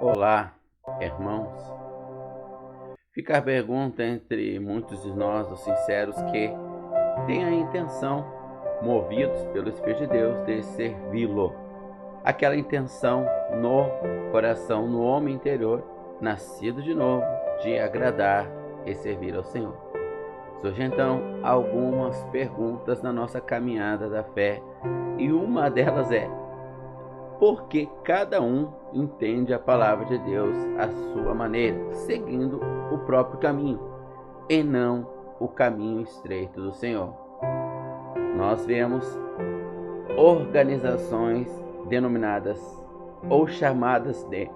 Olá, irmãos. Fica a pergunta entre muitos de nós, os sinceros, que têm a intenção, movidos pelo Espírito de Deus, de servi-lo. Aquela intenção no coração, no homem interior, nascido de novo, de agradar e servir ao Senhor. Surgem então algumas perguntas na nossa caminhada da fé, e uma delas é: porque cada um entende a palavra de Deus à sua maneira, seguindo o próprio caminho, e não o caminho estreito do Senhor. Nós vemos organizações denominadas ou chamadas de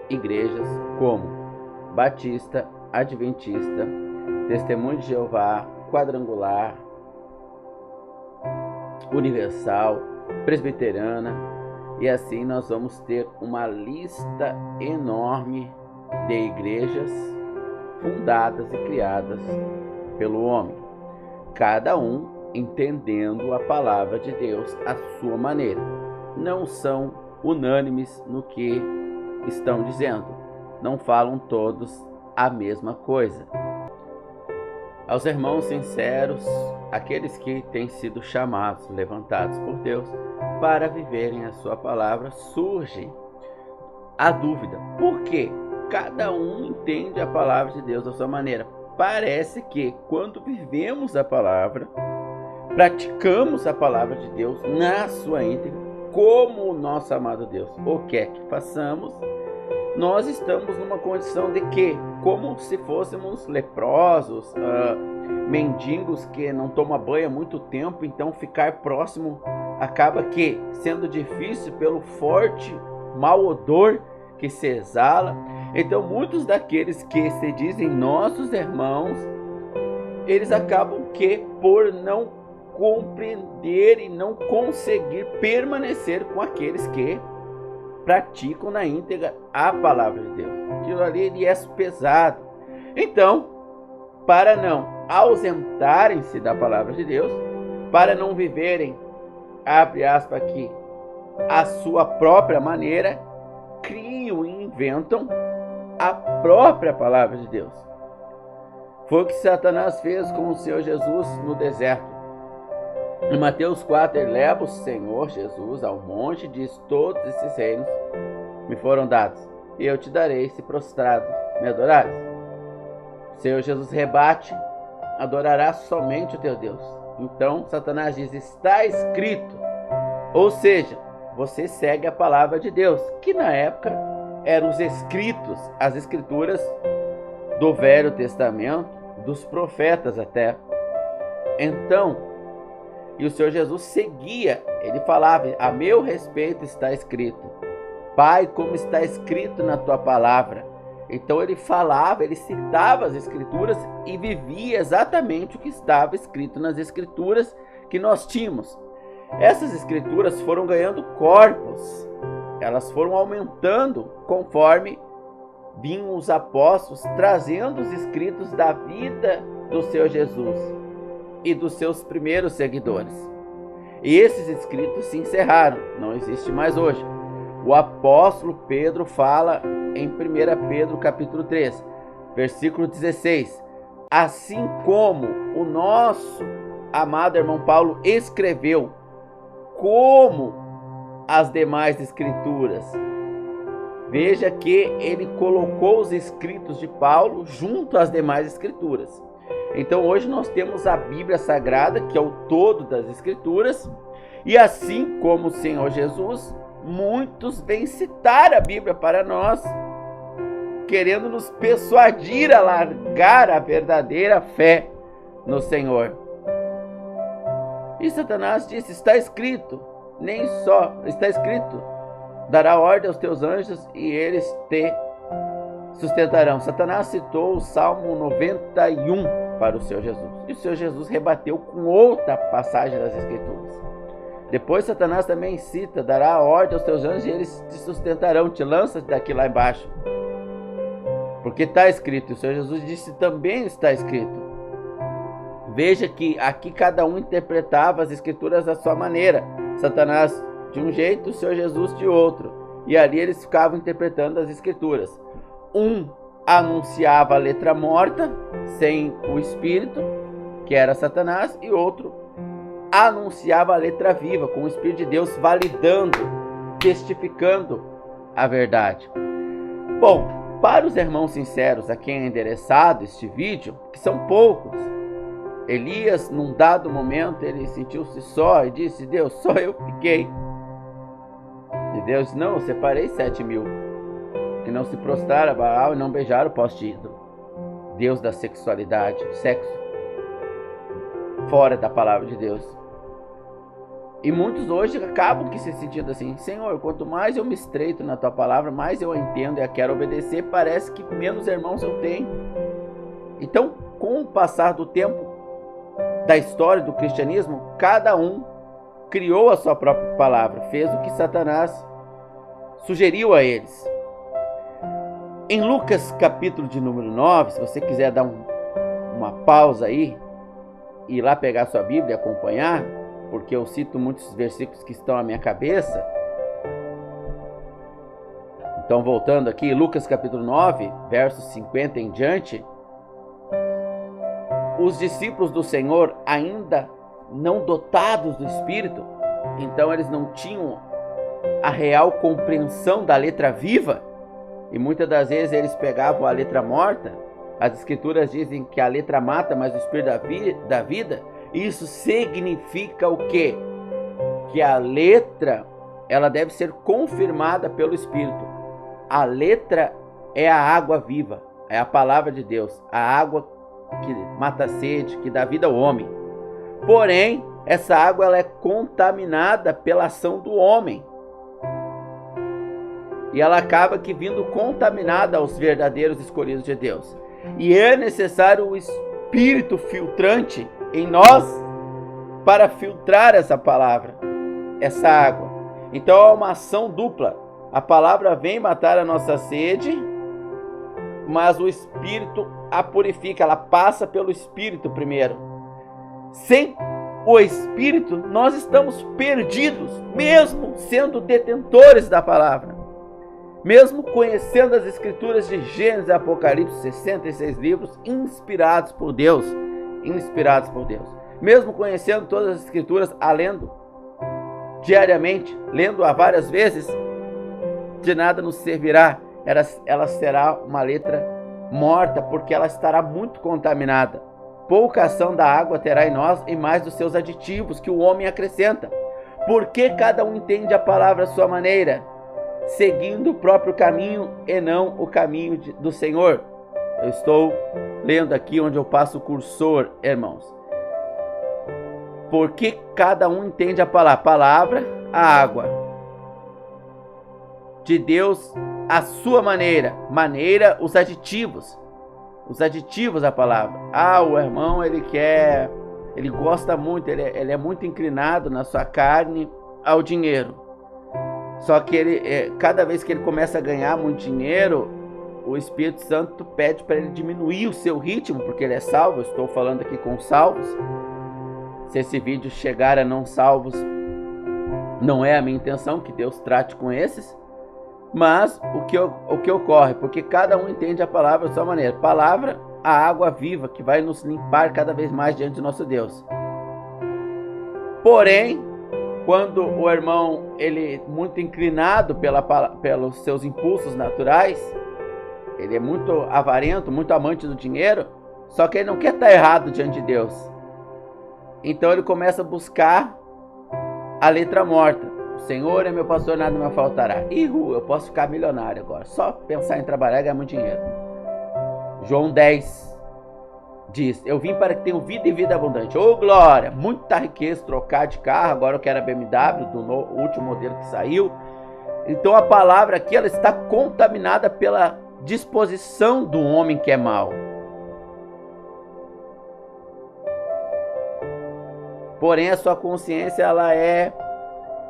igrejas como Batista, Adventista, Testemunho de Jeová, Quadrangular, Universal, Presbiteriana, e assim nós vamos ter uma lista enorme de igrejas fundadas e criadas pelo homem, cada um entendendo a palavra de Deus à sua maneira. Não são unânimes no que estão dizendo, não falam todos a mesma coisa. Aos irmãos sinceros, aqueles que têm sido chamados, levantados por Deus para viverem a sua palavra, surge a dúvida: por quê? Cada um entende a palavra de Deus da sua maneira. Parece que quando vivemos a palavra, praticamos a palavra de Deus na sua íntegra, como o nosso amado Deus o quer que façamos, nós estamos numa condição de que, como se fôssemos leprosos, mendigos que não tomam banho há muito tempo, então ficar próximo acaba que sendo difícil pelo forte mau odor que se exala. Então muitos daqueles que se dizem nossos irmãos, eles acabam que por não compreender e não conseguir permanecer com aqueles que praticam na íntegra a palavra de Deus. Aquilo ali ele é pesado. Então, para não ausentarem-se da palavra de Deus, para não viverem, abre aspas aqui, a sua própria maneira, criam e inventam a própria palavra de Deus. Foi o que Satanás fez com o Senhor Jesus no deserto. Em Mateus 4, ele leva o Senhor Jesus ao monte e diz: todos esses reinos me foram dados, e eu te darei se prostrado me adorares. O Senhor Jesus rebate: adorarás somente o teu Deus. Então Satanás diz: está escrito. Ou seja, você segue a palavra de Deus, que na época eram os escritos, as escrituras do Velho Testamento, dos profetas até. Então, e o Senhor Jesus seguia, ele falava: a meu respeito está escrito, Pai, como está escrito na tua palavra. Então ele falava, ele citava as escrituras e vivia exatamente o que estava escrito nas escrituras que nós tínhamos. Essas escrituras foram ganhando corpos, elas foram aumentando conforme vinham os apóstolos trazendo os escritos da vida do Senhor Jesus e dos seus primeiros seguidores. E esses escritos se encerraram, não existe mais hoje. O apóstolo Pedro fala em 1 Pedro capítulo 3, versículo 16: assim como o nosso amado irmão Paulo escreveu, como as demais escrituras. Veja que ele colocou os escritos de Paulo junto às demais escrituras. Então hoje nós temos a Bíblia Sagrada, que é o todo das Escrituras, e assim como o Senhor Jesus, muitos vêm citar a Bíblia para nós, querendo nos persuadir a largar a verdadeira fé no Senhor. E Satanás disse: está escrito, nem só está escrito, dará ordem aos teus anjos e eles te sustentarão. Satanás citou o Salmo 91 para o Senhor Jesus. E o Senhor Jesus rebateu com outra passagem das Escrituras. Depois Satanás também cita: dará ordem aos teus anjos e eles te sustentarão. Te lanças daqui lá embaixo. Porque está escrito. E o Senhor Jesus disse: também está escrito. Veja que aqui cada um interpretava as Escrituras da sua maneira. Satanás de um jeito, o Senhor Jesus de outro. e ali eles ficavam interpretando as escrituras. Um anunciava a letra morta, sem o espírito, que era Satanás, e outro anunciava a letra viva, com o Espírito de Deus validando, testificando a verdade. Bom, para os irmãos sinceros a quem é endereçado este vídeo, que são poucos, Elias, num dado momento, ele sentiu-se só e disse: Deus, só eu fiquei. E Deus disse: não, eu separei 7.000, que não se prostraram a Baal e não beijaram o poste ídolo. Deus da sexualidade, sexo, fora da palavra de Deus. E muitos hoje acabam que se sentindo assim: Senhor, quanto mais eu me estreito na tua palavra, mais eu a entendo e a quero obedecer, parece que menos irmãos eu tenho. Então, com o passar do tempo, da história do cristianismo, cada um criou a sua própria palavra, fez o que Satanás sugeriu a eles. Em Lucas capítulo de número 9, se você quiser dar uma pausa aí, e ir lá pegar sua Bíblia e acompanhar, porque eu cito muitos versículos que estão na minha cabeça. Então, voltando aqui, Lucas capítulo 9, versos 50 em diante, os discípulos do Senhor, ainda não dotados do Espírito, então eles não tinham a real compreensão da letra viva, e muitas das vezes eles pegavam a letra morta. As escrituras dizem que a letra mata, mas o Espírito da vida. Isso significa o quê? Que a letra, ela deve ser confirmada pelo Espírito. A letra é a água viva, é a palavra de Deus, a água que mata a sede, que dá vida ao homem. Porém, essa água ela é contaminada pela ação do homem. E ela acaba que vindo contaminada aos verdadeiros escolhidos de Deus. E é necessário o Espírito filtrante em nós para filtrar essa palavra, essa água. Então é uma ação dupla. A palavra vem matar a nossa sede, mas o Espírito a purifica, ela passa pelo Espírito primeiro. Sem o Espírito, nós estamos perdidos, mesmo sendo detentores da palavra. Mesmo conhecendo as escrituras de Gênesis e Apocalipse, 66 livros inspirados por Deus, mesmo conhecendo todas as escrituras, lendo diariamente, lendo-a várias vezes, de nada nos servirá. Ela será uma letra morta, porque ela estará muito contaminada. Pouca ação da água terá em nós, e mais dos seus aditivos que o homem acrescenta. Porque cada um entende a palavra à sua maneira, seguindo o próprio caminho e não o caminho do Senhor. Eu estou lendo aqui onde eu passo o cursor, irmãos. Porque cada um entende a palavra, a água de Deus, a sua maneira, os aditivos da palavra. O irmão, ele gosta muito, ele é muito inclinado na sua carne ao dinheiro. Só que cada vez que ele começa a ganhar muito dinheiro, o Espírito Santo pede para ele diminuir o seu ritmo, porque ele é salvo. Eu estou falando aqui com salvos. Se esse vídeo chegar a não salvos, não é a minha intenção que Deus trate com esses. Mas o que ocorre? Porque cada um entende a palavra da sua maneira. Palavra, a água viva que vai nos limpar cada vez mais diante do nosso Deus. Porém, quando o irmão ele muito inclinado pelos seus impulsos naturais, ele é muito avarento, muito amante do dinheiro, só que ele não quer estar errado diante de Deus. Então ele começa a buscar a letra morta. O Senhor é meu pastor, nada me faltará. Eu posso ficar milionário agora, só pensar em trabalhar e ganhar muito dinheiro. João 10 diz: eu vim para que tenham vida e vida abundante. Glória, muita riqueza, trocar de carro, agora eu quero a BMW do último modelo que saiu. Então a palavra aqui, ela está contaminada pela disposição do homem que é mau. Porém a sua consciência, ela é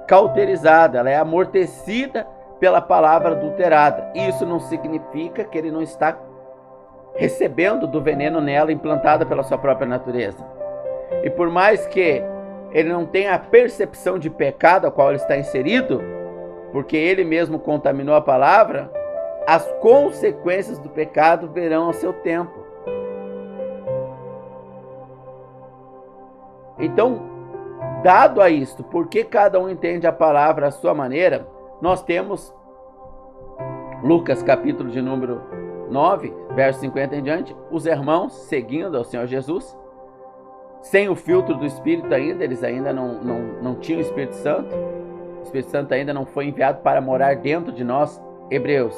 cauterizada, ela é amortecida pela palavra adulterada. Isso não significa que ele não está recebendo do veneno nela, implantada pela sua própria natureza. E por mais que ele não tenha a percepção de pecado a qual ele está inserido, porque ele mesmo contaminou a palavra, as consequências do pecado virão ao seu tempo. Então, dado a isto, porque cada um entende a palavra à sua maneira, nós temos Lucas capítulo de número 9, verso 50 em diante, os irmãos seguindo ao Senhor Jesus, sem o filtro do Espírito ainda, eles ainda não tinham o Espírito Santo. O Espírito Santo ainda não foi enviado para morar dentro de nós. Hebreus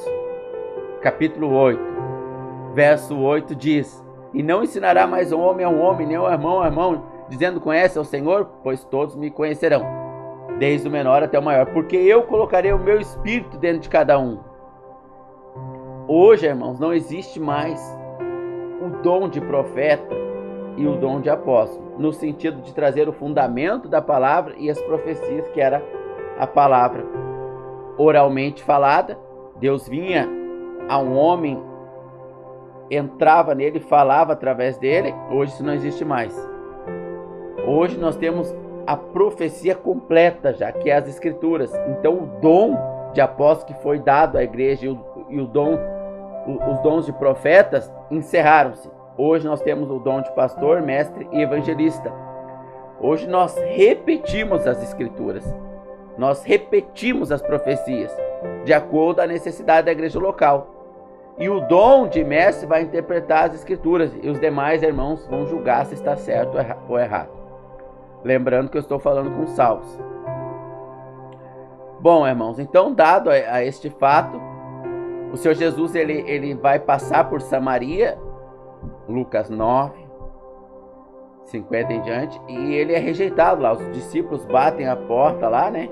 capítulo 8, verso 8 diz: e não ensinará mais um homem a um homem, nem um irmão a irmão, dizendo conhece ao Senhor, pois todos me conhecerão, desde o menor até o maior, porque eu colocarei o meu Espírito dentro de cada um. Hoje, irmãos, não existe mais o dom de profeta e o dom de apóstolo, no sentido de trazer o fundamento da palavra e as profecias, que era a palavra oralmente falada. Deus vinha a um homem, entrava nele, falava através dele. Hoje isso não existe mais. Hoje nós temos a profecia completa já, que é as Escrituras. Então o dom de apóstolo que foi dado à igreja e os dons de profetas encerraram-se. Hoje nós temos o dom de pastor, mestre e evangelista. Hoje nós repetimos as Escrituras. Nós repetimos as profecias, de acordo com a necessidade da igreja local. E o dom de mestre vai interpretar as Escrituras, e os demais irmãos vão julgar se está certo ou errado. Lembrando que eu estou falando com salvos. Bom, irmãos, então, dado a este fato, o Senhor Jesus ele vai passar por Samaria, Lucas 9, 50 em diante, e ele é rejeitado lá. Os discípulos batem a porta lá, né?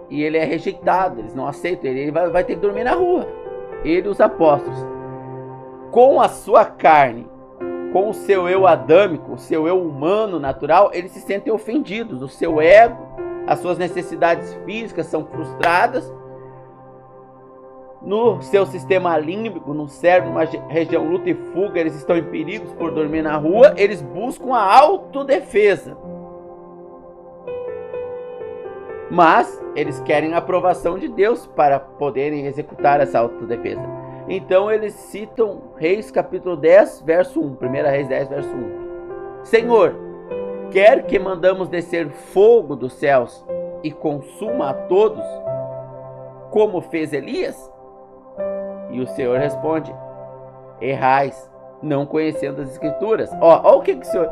E ele é rejeitado, eles não aceitam ele vai ter que dormir na rua. Ele e os apóstolos, com a sua carne, com o seu eu adâmico, o seu eu humano natural, eles se sentem ofendidos. O seu ego, as suas necessidades físicas são frustradas. No seu sistema límbico, no cérebro, uma região luta e fuga, eles estão em perigos por dormir na rua. Eles buscam a autodefesa, mas eles querem a aprovação de Deus para poderem executar essa autodefesa. Então eles citam Reis capítulo 10, verso 1. 1 Reis 10, verso 1. Senhor, quer que mandamos descer fogo dos céus e consuma a todos, como fez Elias? E o Senhor responde: errais, não conhecendo as Escrituras. Ó o que o Senhor...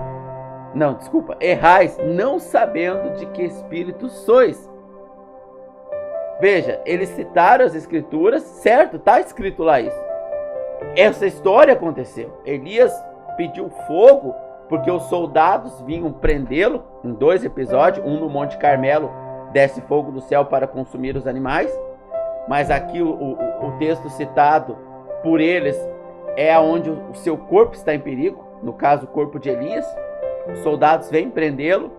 Não, desculpa. Errais, não sabendo de que espírito sois. Veja, eles citaram as Escrituras, certo? Está escrito lá isso. Essa história aconteceu. Elias pediu fogo porque os soldados vinham prendê-lo em 2 episódios. Um no Monte Carmelo, desce fogo do céu para consumir os animais. Mas aqui o texto citado por eles é onde o seu corpo está em perigo. No caso, o corpo de Elias. Os soldados vêm prendê-lo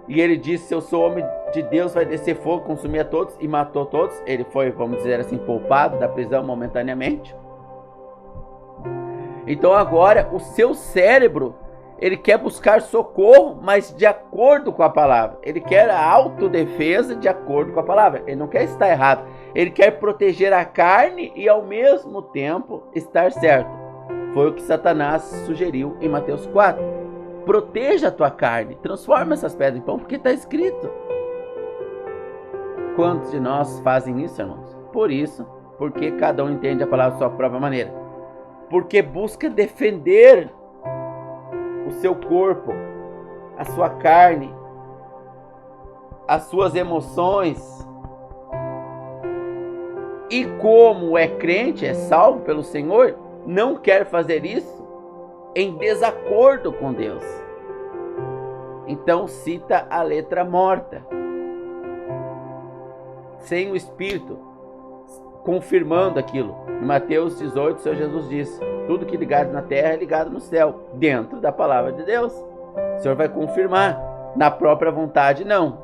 e ele disse: se eu sou homem de Deus, vai descer fogo, consumir a todos, e matou todos. Ele foi, vamos dizer assim, poupado da prisão momentaneamente. Então agora o seu cérebro, ele quer buscar socorro, mas de acordo com a palavra. Ele quer a autodefesa de acordo com a palavra. Ele não quer estar errado. Ele quer proteger a carne e ao mesmo tempo estar certo. Foi o que Satanás sugeriu em Mateus 4. Proteja a tua carne, transforma essas pedras em pão, porque está escrito. Quantos de nós fazem isso, irmãos? Por isso, porque cada um entende a palavra da sua própria maneira. Porque busca defender o seu corpo, a sua carne, as suas emoções. E como é crente, é salvo pelo Senhor, não quer fazer isso em desacordo com Deus. Então cita a letra morta, sem o Espírito confirmando aquilo. Em Mateus 18, o Senhor Jesus disse: tudo que ligado na terra é ligado no céu, dentro da palavra de Deus. O Senhor vai confirmar. Na própria vontade, não.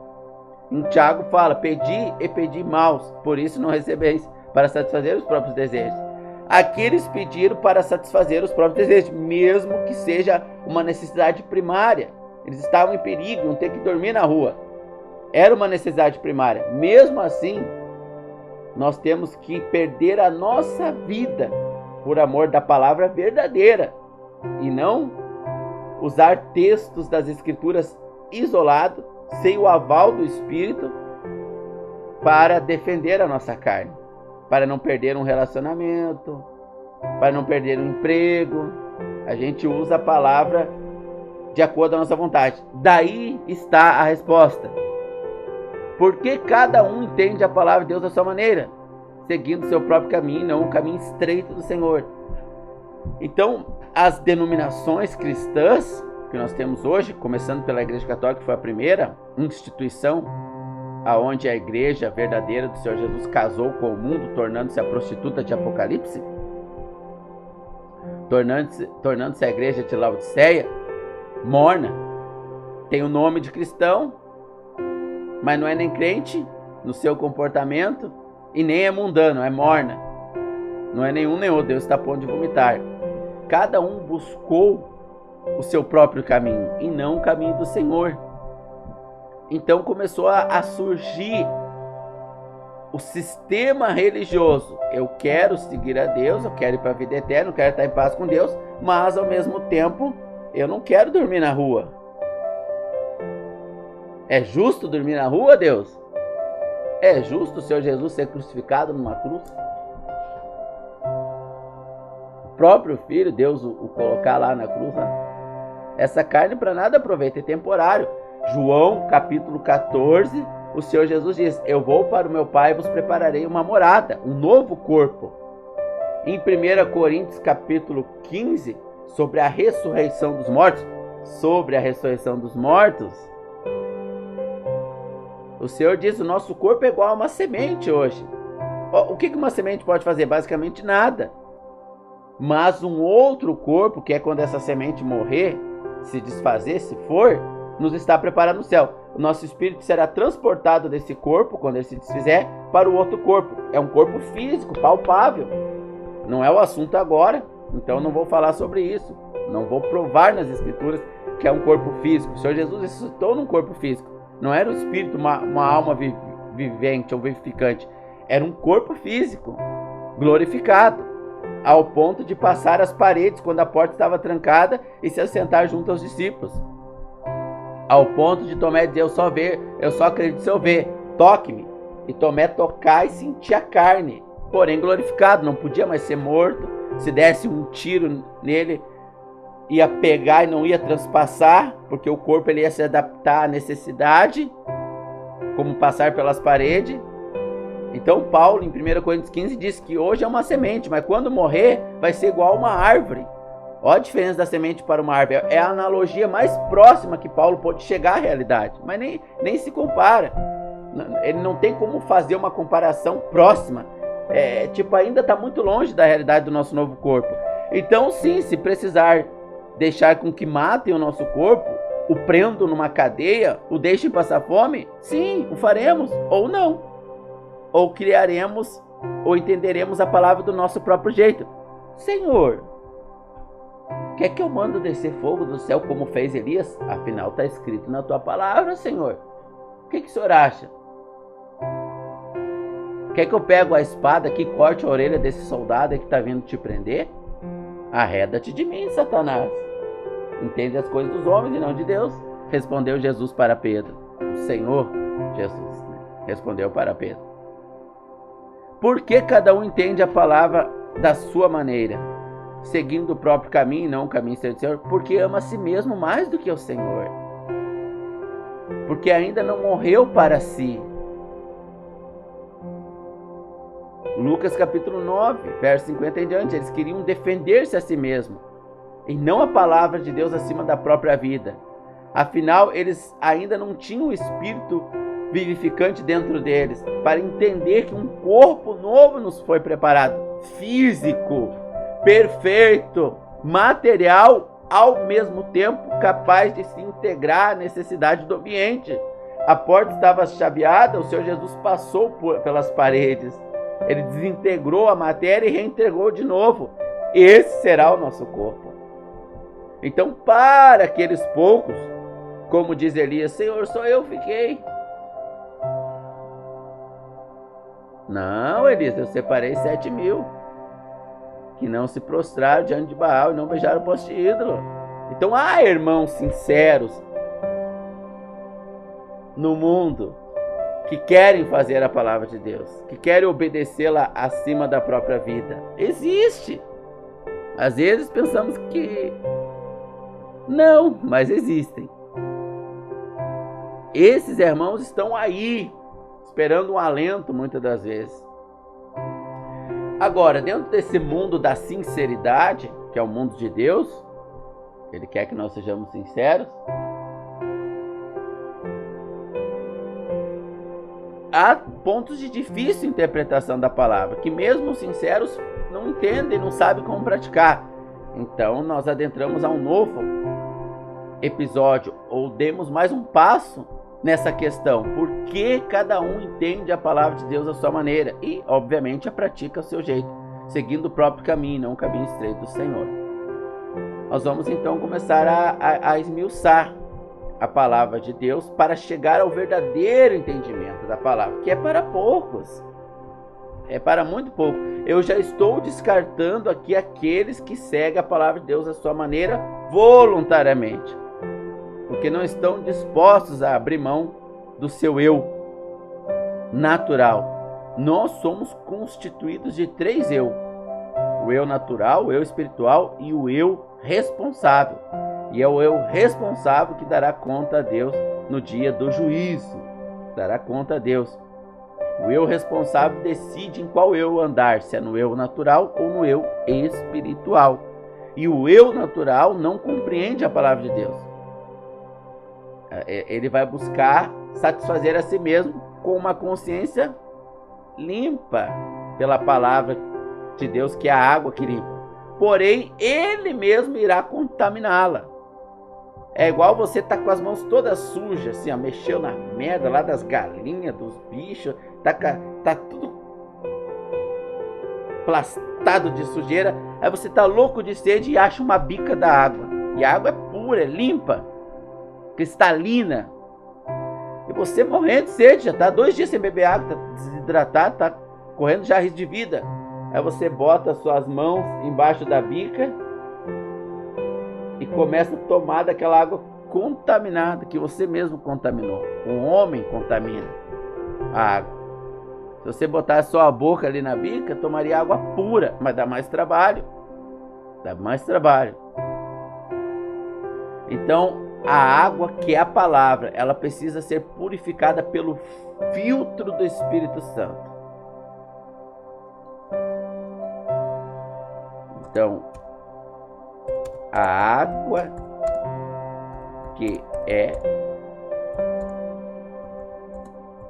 Em Tiago fala: pedi e pedi maus, por isso não recebeis, para satisfazer os próprios desejos. Aqui eles pediram para satisfazer os próprios desejos, mesmo que seja uma necessidade primária. Eles estavam em perigo, iam ter que dormir na rua. Era uma necessidade primária. Mesmo assim, nós temos que perder a nossa vida por amor da palavra verdadeira e não usar textos das Escrituras isolados, sem o aval do Espírito, para defender a nossa carne, para não perder um relacionamento, para não perder um emprego. A gente usa a palavra de acordo com a nossa vontade. Daí está a resposta. Porque cada um entende a palavra de Deus da sua maneira, seguindo seu próprio caminho, não o caminho estreito do Senhor. Então, as denominações cristãs que nós temos hoje, começando pela Igreja Católica, que foi a primeira instituição aonde a igreja verdadeira do Senhor Jesus casou com o mundo, tornando-se a prostituta de Apocalipse, tornando-se a igreja de Laodiceia, morna, tem o nome de cristão, mas não é nem crente no seu comportamento e nem é mundano, é morna. Não é nenhum nem outro, Deus está a ponto de vomitar. Cada um buscou o seu próprio caminho e não o caminho do Senhor. Então começou a surgir o sistema religioso. Eu quero seguir a Deus, eu quero ir para a vida eterna, eu quero estar em paz com Deus, mas ao mesmo tempo eu não quero dormir na rua. É justo dormir na rua, Deus? É justo o Senhor Jesus ser crucificado numa cruz? O próprio Filho, Deus o colocar lá na cruz, né? Essa carne para nada aproveita, é temporário. João capítulo 14, o Senhor Jesus diz: eu vou para o meu Pai e vos prepararei uma morada, um novo corpo. Em 1 Coríntios capítulo 15, sobre a ressurreição dos mortos, o Senhor diz: o nosso corpo é igual a uma semente hoje. O que uma semente pode fazer? Basicamente nada. Mas um outro corpo, que é quando essa semente morrer, se desfazer, se for, nos está preparado no céu. O nosso espírito será transportado desse corpo, quando ele se desfizer, para o outro corpo. É um corpo físico, palpável. Não é o assunto agora, então não vou falar sobre isso. Não vou provar nas Escrituras que é um corpo físico. O Senhor Jesus ressuscitou num corpo físico. Não era o espírito, uma alma vivente ou vivificante. Era um corpo físico, glorificado, ao ponto de passar as paredes quando a porta estava trancada e se assentar junto aos discípulos. Ao ponto de Tomé dizer: eu só acredito se eu ver, toque-me. E Tomé tocar e sentir a carne, porém glorificado, não podia mais ser morto. Se desse um tiro nele, ia pegar e não ia transpassar, porque o corpo ele ia se adaptar à necessidade, como passar pelas paredes. Então Paulo, em 1 Coríntios 15, diz que hoje é uma semente, mas quando morrer vai ser igual a uma árvore. Olha a diferença da semente para uma árvore. É a analogia mais próxima que Paulo pode chegar à realidade, mas nem se compara. Ele não tem como fazer uma comparação próxima. Ainda está muito longe da realidade do nosso novo corpo. Então sim, se precisar deixar com que matem o nosso corpo, o prendam numa cadeia, o deixem passar fome, sim, o faremos, ou não. Ou criaremos, ou entenderemos a palavra do nosso próprio jeito. Senhor, quer que eu mando descer fogo do céu como fez Elias? Afinal está escrito na tua palavra, Senhor. O que o Senhor acha? Quer que eu pego a espada aqui e corte a orelha desse soldado que está vindo te prender? Arreda-te de mim, Satanás. Entende as coisas dos homens e não de Deus. Respondeu Jesus para Pedro. O Senhor Jesus, respondeu para Pedro. Por que cada um entende a palavra da sua maneira, seguindo o próprio caminho e não o caminho do Senhor? Porque ama a si mesmo mais do que o Senhor. Porque ainda não morreu para si. Lucas capítulo 9, verso 50 em diante, eles queriam defender-se a si mesmo, e não a palavra de Deus acima da própria vida. Afinal, eles ainda não tinham o Espírito vivificante dentro deles, para entender que um corpo novo nos foi preparado, físico, perfeito, material, ao mesmo tempo capaz de se integrar à necessidade do ambiente. A porta estava chaveada, o Senhor Jesus passou pelas paredes, ele desintegrou a matéria e reintegrou de novo. Esse será o nosso corpo. Então, para aqueles poucos, como diz Elias: Senhor, só eu fiquei. Não, Elias, eu separei 7.000 que não se prostraram diante de Baal e não beijaram o poste ídolo. Então há irmãos sinceros no mundo que querem fazer a palavra de Deus, que querem obedecê-la acima da própria vida. Existe. Às vezes pensamos que não, mas existem. Esses irmãos estão aí, esperando um alento muitas das vezes. Agora, dentro desse mundo da sinceridade, que é o mundo de Deus, Ele quer que nós sejamos sinceros, há pontos de difícil interpretação da palavra, que mesmo os sinceros não entendem, não sabem como praticar. Então nós adentramos a um novo episódio, ou demos mais um passo nessa questão, porque cada um entende a palavra de Deus à sua maneira e, obviamente, a pratica ao seu jeito, seguindo o próprio caminho, não o caminho estreito do Senhor. Nós vamos então começar a esmiuçar a palavra de Deus para chegar ao verdadeiro entendimento da palavra, que é para poucos, é para muito pouco. Eu já estou descartando aqui aqueles que seguem a palavra de Deus à sua maneira voluntariamente, porque não estão dispostos a abrir mão do seu eu natural. Nós somos constituídos de 3 eu: o eu natural, o eu espiritual e o eu responsável. E é o eu responsável que dará conta a Deus no dia do juízo. Dará conta a Deus. O eu responsável decide em qual eu andar, se é no eu natural ou no eu espiritual. E o eu natural não compreende a palavra de Deus. Ele vai buscar satisfazer a si mesmo com uma consciência limpa pela palavra de Deus, que é a água que limpa. Porém, ele mesmo irá contaminá-la. É igual você tá com as mãos todas sujas, assim, ó, mexeu na merda lá das galinhas, dos bichos, tá tudo plastado de sujeira. Aí você tá louco de sede e acha uma bica da água. E a água é pura, é limpa, cristalina. E você morrendo de sede, já tá 2 dias sem beber água, tá desidratado, tá correndo já risco de vida. Aí você bota as suas mãos embaixo da bica e começa a tomar daquela água contaminada que você mesmo contaminou. O homem contamina a água. Se você botar só a boca ali na bica, tomaria água pura, mas dá mais trabalho. Dá mais trabalho. Então, a água, que é a palavra, ela precisa ser purificada pelo filtro do Espírito Santo. Então, a água, que é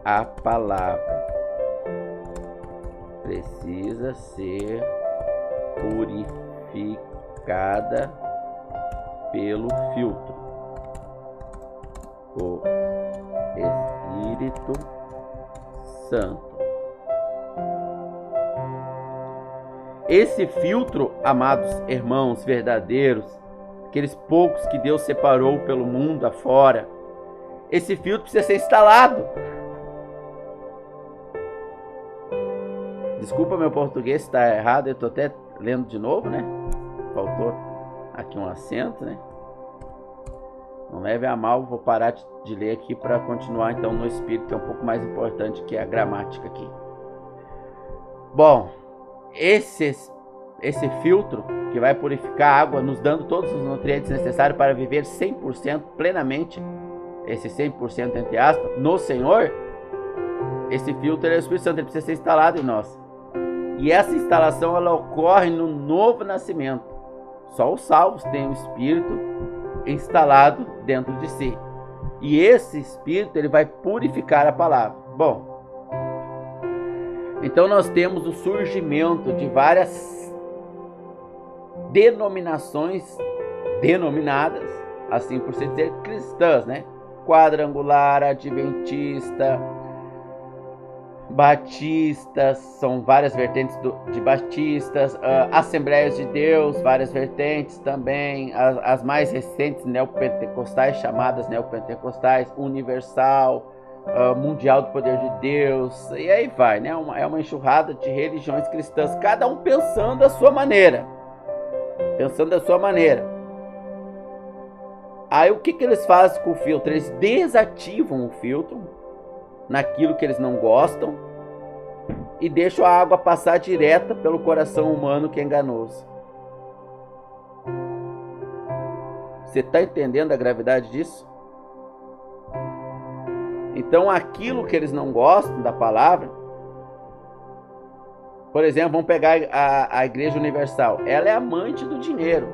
a palavra, precisa ser purificada pelo filtro, o Espírito Santo. Esse filtro, amados irmãos verdadeiros, aqueles poucos que Deus separou pelo mundo afora, esse filtro precisa ser instalado. Desculpa meu português se está errado, eu estou até lendo de novo, né? Faltou aqui um acento, né? Não leve a mal, vou parar de ler aqui para continuar então no espírito, que é um pouco mais importante que a gramática aqui. Bom, esse filtro que vai purificar a água, nos dando todos os nutrientes necessários para viver 100% plenamente, esse 100% entre aspas, no Senhor, esse filtro é o Espírito Santo, ele precisa ser instalado em nós. E essa instalação, ela ocorre no novo nascimento. Só os salvos têm o Espírito instalado dentro de si. E esse Espírito, ele vai purificar a palavra. Bom, então nós temos o surgimento de várias denominações denominadas, assim por se dizer, cristãs, né? Quadrangular, adventista, batistas, são várias vertentes de batistas, Assembleias de Deus, várias vertentes também, as mais recentes neopentecostais, chamadas neopentecostais, universal, mundial do poder de Deus, e aí vai, né? É uma enxurrada de religiões cristãs, cada um pensando da sua maneira. Aí o que eles fazem com o filtro? Eles desativam o filtro naquilo que eles não gostam e deixam a água passar direta pelo coração humano que é enganoso. Você está entendendo a gravidade disso? Então aquilo que eles não gostam da palavra, por exemplo, vamos pegar a Igreja Universal. Ela é amante do dinheiro.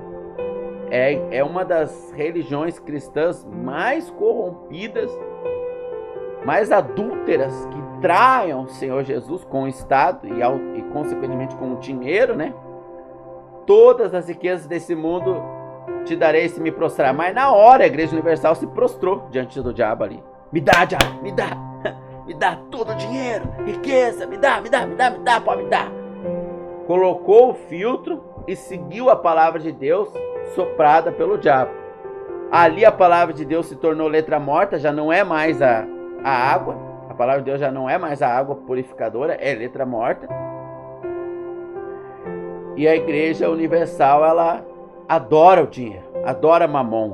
É uma das religiões cristãs mais corrompidas, mais adúlteras, que traem o Senhor Jesus com o Estado e consequentemente com o dinheiro, né? Todas as riquezas desse mundo te darei se me prostrar. Mas na hora a Igreja Universal se prostrou diante do diabo ali. Me dá, diabo, me dá todo o dinheiro, riqueza, me dá, pode me dar. Colocou o filtro e seguiu a palavra de Deus soprada pelo diabo. Ali a palavra de Deus se tornou letra morta, já não é mais a água. A palavra de Deus já não é mais a água purificadora, é letra morta. E a Igreja Universal, ela adora o dinheiro, adora mamon,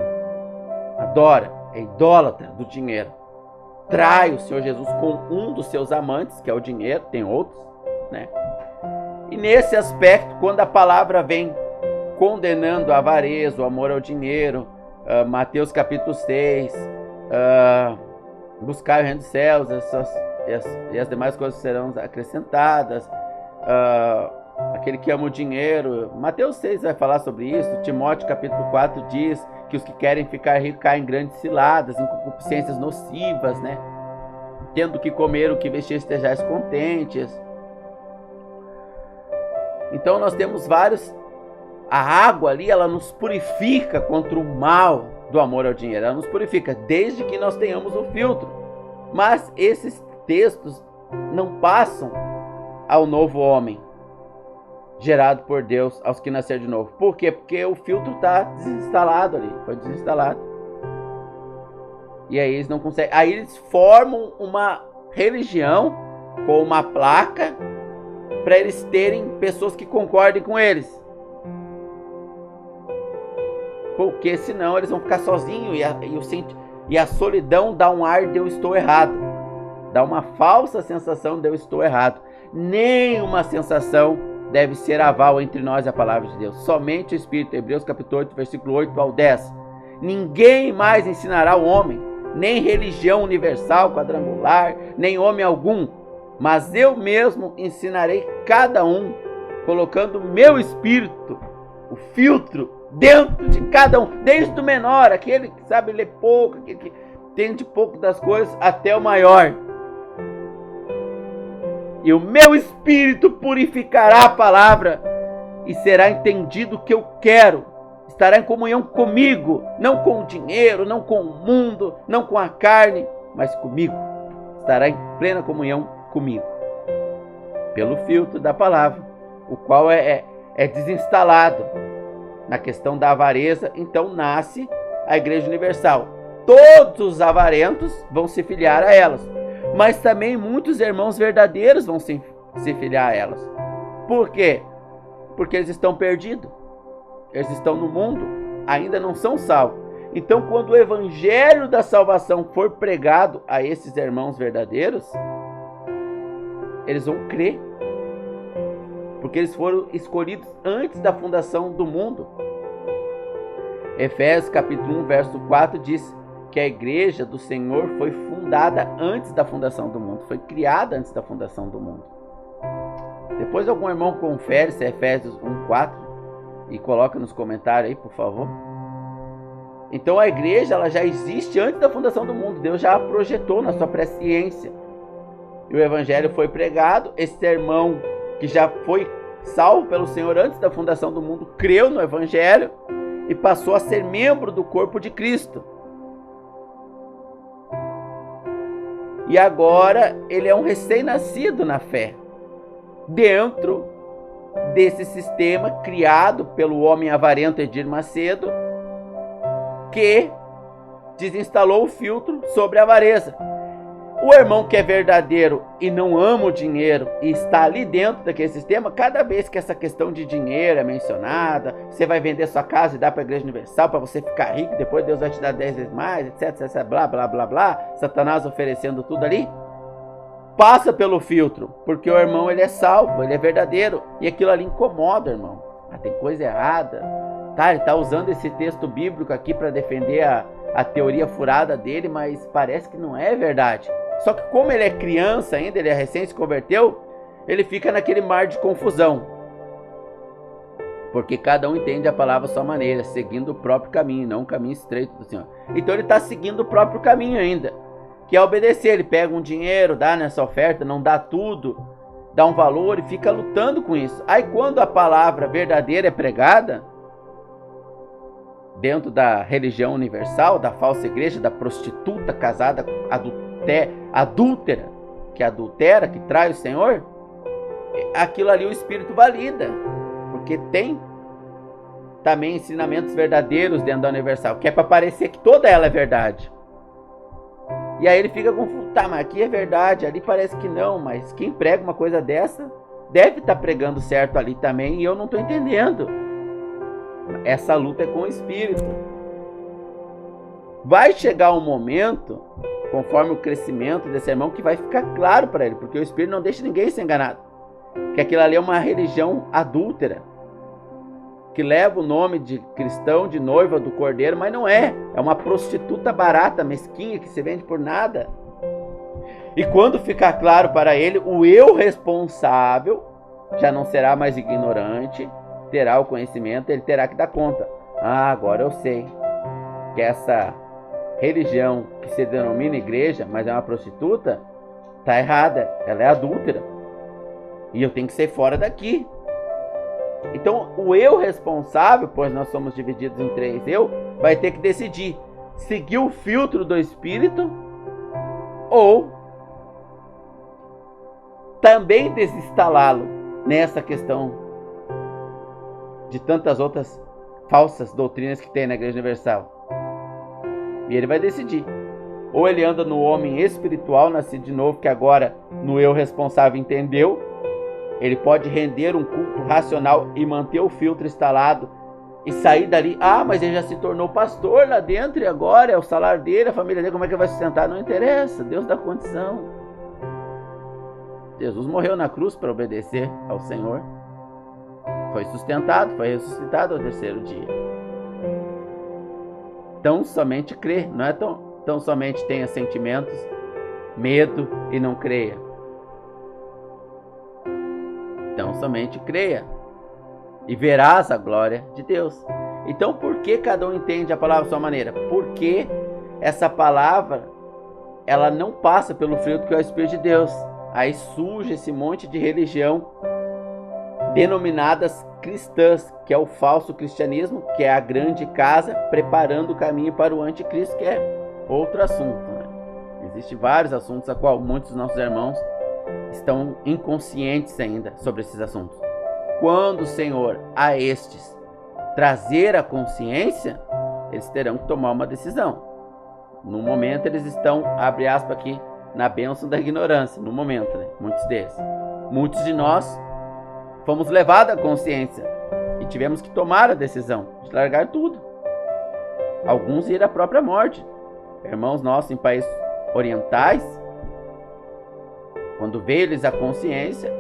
é idólatra do dinheiro. Trai o Senhor Jesus com um dos seus amantes, que é o dinheiro, tem outros, né? E nesse aspecto, quando a palavra vem condenando a avareza, o amor ao dinheiro, Mateus capítulo 6, buscar o reino dos céus, e as demais coisas serão acrescentadas, aquele que ama o dinheiro. Mateus 6 vai falar sobre isso. Timóteo capítulo 4 diz que os que querem ficar ricos caem em grandes ciladas, em concupiscências nocivas, né? Tendo que comer o que vestir, estejais contentes. Então nós temos vários. A água ali, ela nos purifica contra o mal do amor ao dinheiro. Ela nos purifica desde que nós tenhamos o filtro. Mas esses textos não passam ao novo homem gerado por Deus, aos que nasceram de novo. Por quê? Porque o filtro está desinstalado ali, foi desinstalado. E aí eles não conseguem. Aí eles formam uma religião com uma placa para eles terem pessoas que concordem com eles. Porque senão eles vão ficar sozinhos e a solidão dá um ar de eu estou errado. Dá uma falsa sensação de eu estou errado. Nenhuma sensação deve ser aval entre nós e a palavra de Deus. Somente o Espírito. Hebreus capítulo 8, versículo 8 ao 10. Ninguém mais ensinará o homem, nem religião universal, quadrangular, nem homem algum, mas eu mesmo ensinarei cada um, colocando o meu Espírito, o filtro, dentro de cada um, desde o menor, aquele que sabe ler pouco, aquele que entende pouco das coisas, até o maior. E o meu Espírito purificará a palavra e será entendido o que eu quero. Estará em comunhão comigo, não com o dinheiro, não com o mundo, não com a carne, mas comigo. Estará em plena comunhão comigo. Pelo filtro da palavra, o qual é desinstalado na questão da avareza. Então nasce a Igreja Universal. Todos os avarentos vão se filiar a elas. Mas também muitos irmãos verdadeiros vão se filiar a elas. Por quê? Porque eles estão perdidos. Eles estão no mundo, ainda não são salvos. Então, quando o evangelho da salvação for pregado a esses irmãos verdadeiros, eles vão crer. Porque eles foram escolhidos antes da fundação do mundo. Efésios capítulo 1, verso 4 diz que a igreja do Senhor foi fundada antes da fundação do mundo, foi criada antes da fundação do mundo. Depois algum irmão confere se é Efésios 1:4 e coloca nos comentários aí, por favor. Então a igreja, ela já existe antes da fundação do mundo. Deus já a projetou na sua presciência. E o evangelho foi pregado. Esse irmão que já foi salvo pelo Senhor antes da fundação do mundo creu no evangelho e passou a ser membro do corpo de Cristo. E agora ele é um recém-nascido na fé, dentro desse sistema criado pelo homem avarento Edir Macedo, que desinstalou o filtro sobre a avareza. O irmão que é verdadeiro e não ama o dinheiro e está ali dentro daquele sistema, cada vez que essa questão de dinheiro é mencionada, você vai vender sua casa e dar para a Igreja Universal para você ficar rico, depois Deus vai te dar 10 vezes mais, etc, blá, blá, blá, blá, Satanás oferecendo tudo ali, passa pelo filtro, porque o irmão ele é salvo, ele é verdadeiro, e aquilo ali incomoda, irmão. Tem coisa errada, tá? Ele está usando esse texto bíblico aqui para defender a teoria furada dele, mas parece que não é verdade. Só que como ele é criança ainda, ele é recém se converteu, ele fica naquele mar de confusão. Porque cada um entende a palavra à sua maneira, seguindo o próprio caminho, não o caminho estreito do Senhor. Então ele está seguindo o próprio caminho ainda, que é obedecer. Ele pega um dinheiro, dá nessa oferta, não dá tudo, dá um valor e fica lutando com isso. Aí quando a palavra verdadeira é pregada, dentro da religião universal, da falsa igreja, da prostituta casada adúltera, que adultera, que trai o Senhor, aquilo ali o Espírito valida, porque tem também ensinamentos verdadeiros dentro da universal, que é para parecer que toda ela é verdade. E aí ele fica confuso, tá, mas aqui é verdade, ali parece que não, mas quem prega uma coisa dessa deve estar pregando certo ali também, e eu não estou entendendo. Essa luta é com o Espírito. Vai chegar um momento, conforme o crescimento desse irmão, que vai ficar claro para ele, porque o Espírito não deixa ninguém ser enganado, que aquilo ali é uma religião adúltera, que leva o nome de cristão, de noiva do cordeiro, mas não é. É uma prostituta barata, mesquinha, que se vende por nada. E quando ficar claro para ele, o eu responsável já não será mais ignorante, terá o conhecimento, ele terá que dar conta. Agora eu sei que essa religião que se denomina igreja, mas é uma prostituta, está errada, ela é adúltera. E eu tenho que sair fora daqui. Então o eu responsável, pois nós somos divididos em 3 eu, vai ter que decidir seguir o filtro do Espírito ou também desinstalá-lo nessa questão de tantas outras falsas doutrinas que tem na Igreja Universal. E ele vai decidir. Ou ele anda no homem espiritual, nascido de novo, que agora no eu responsável entendeu. Ele pode render um culto racional e manter o filtro instalado e sair dali. Mas ele já se tornou pastor lá dentro e agora é o salário dele, a família dele, como é que ele vai sustentar? Não interessa, Deus dá condição. Jesus morreu na cruz para obedecer ao Senhor. Foi sustentado, foi ressuscitado ao 3º dia. Tão somente crê, não é tão somente tenha sentimentos, medo e não creia. Então somente creia e verás a glória de Deus. Então por que cada um entende a palavra à sua maneira? Porque essa palavra ela não passa pelo filtro que é o Espírito de Deus. Aí surge esse monte de religião denominadas cristãs, que é o falso cristianismo, que é a grande casa preparando o caminho para o anticristo, que é outro assunto, né? Existem vários assuntos a qual muitos dos nossos irmãos estão inconscientes ainda sobre esses assuntos. Quando o Senhor a estes trazer a consciência, eles terão que tomar uma decisão. No momento eles estão, abre aspas aqui, na bênção da ignorância, no momento, né? Muitos deles. Muitos de nós fomos levados à consciência e tivemos que tomar a decisão de largar tudo. Alguns ir à própria morte. Irmãos nossos em países orientais, quando veio eles a consciência,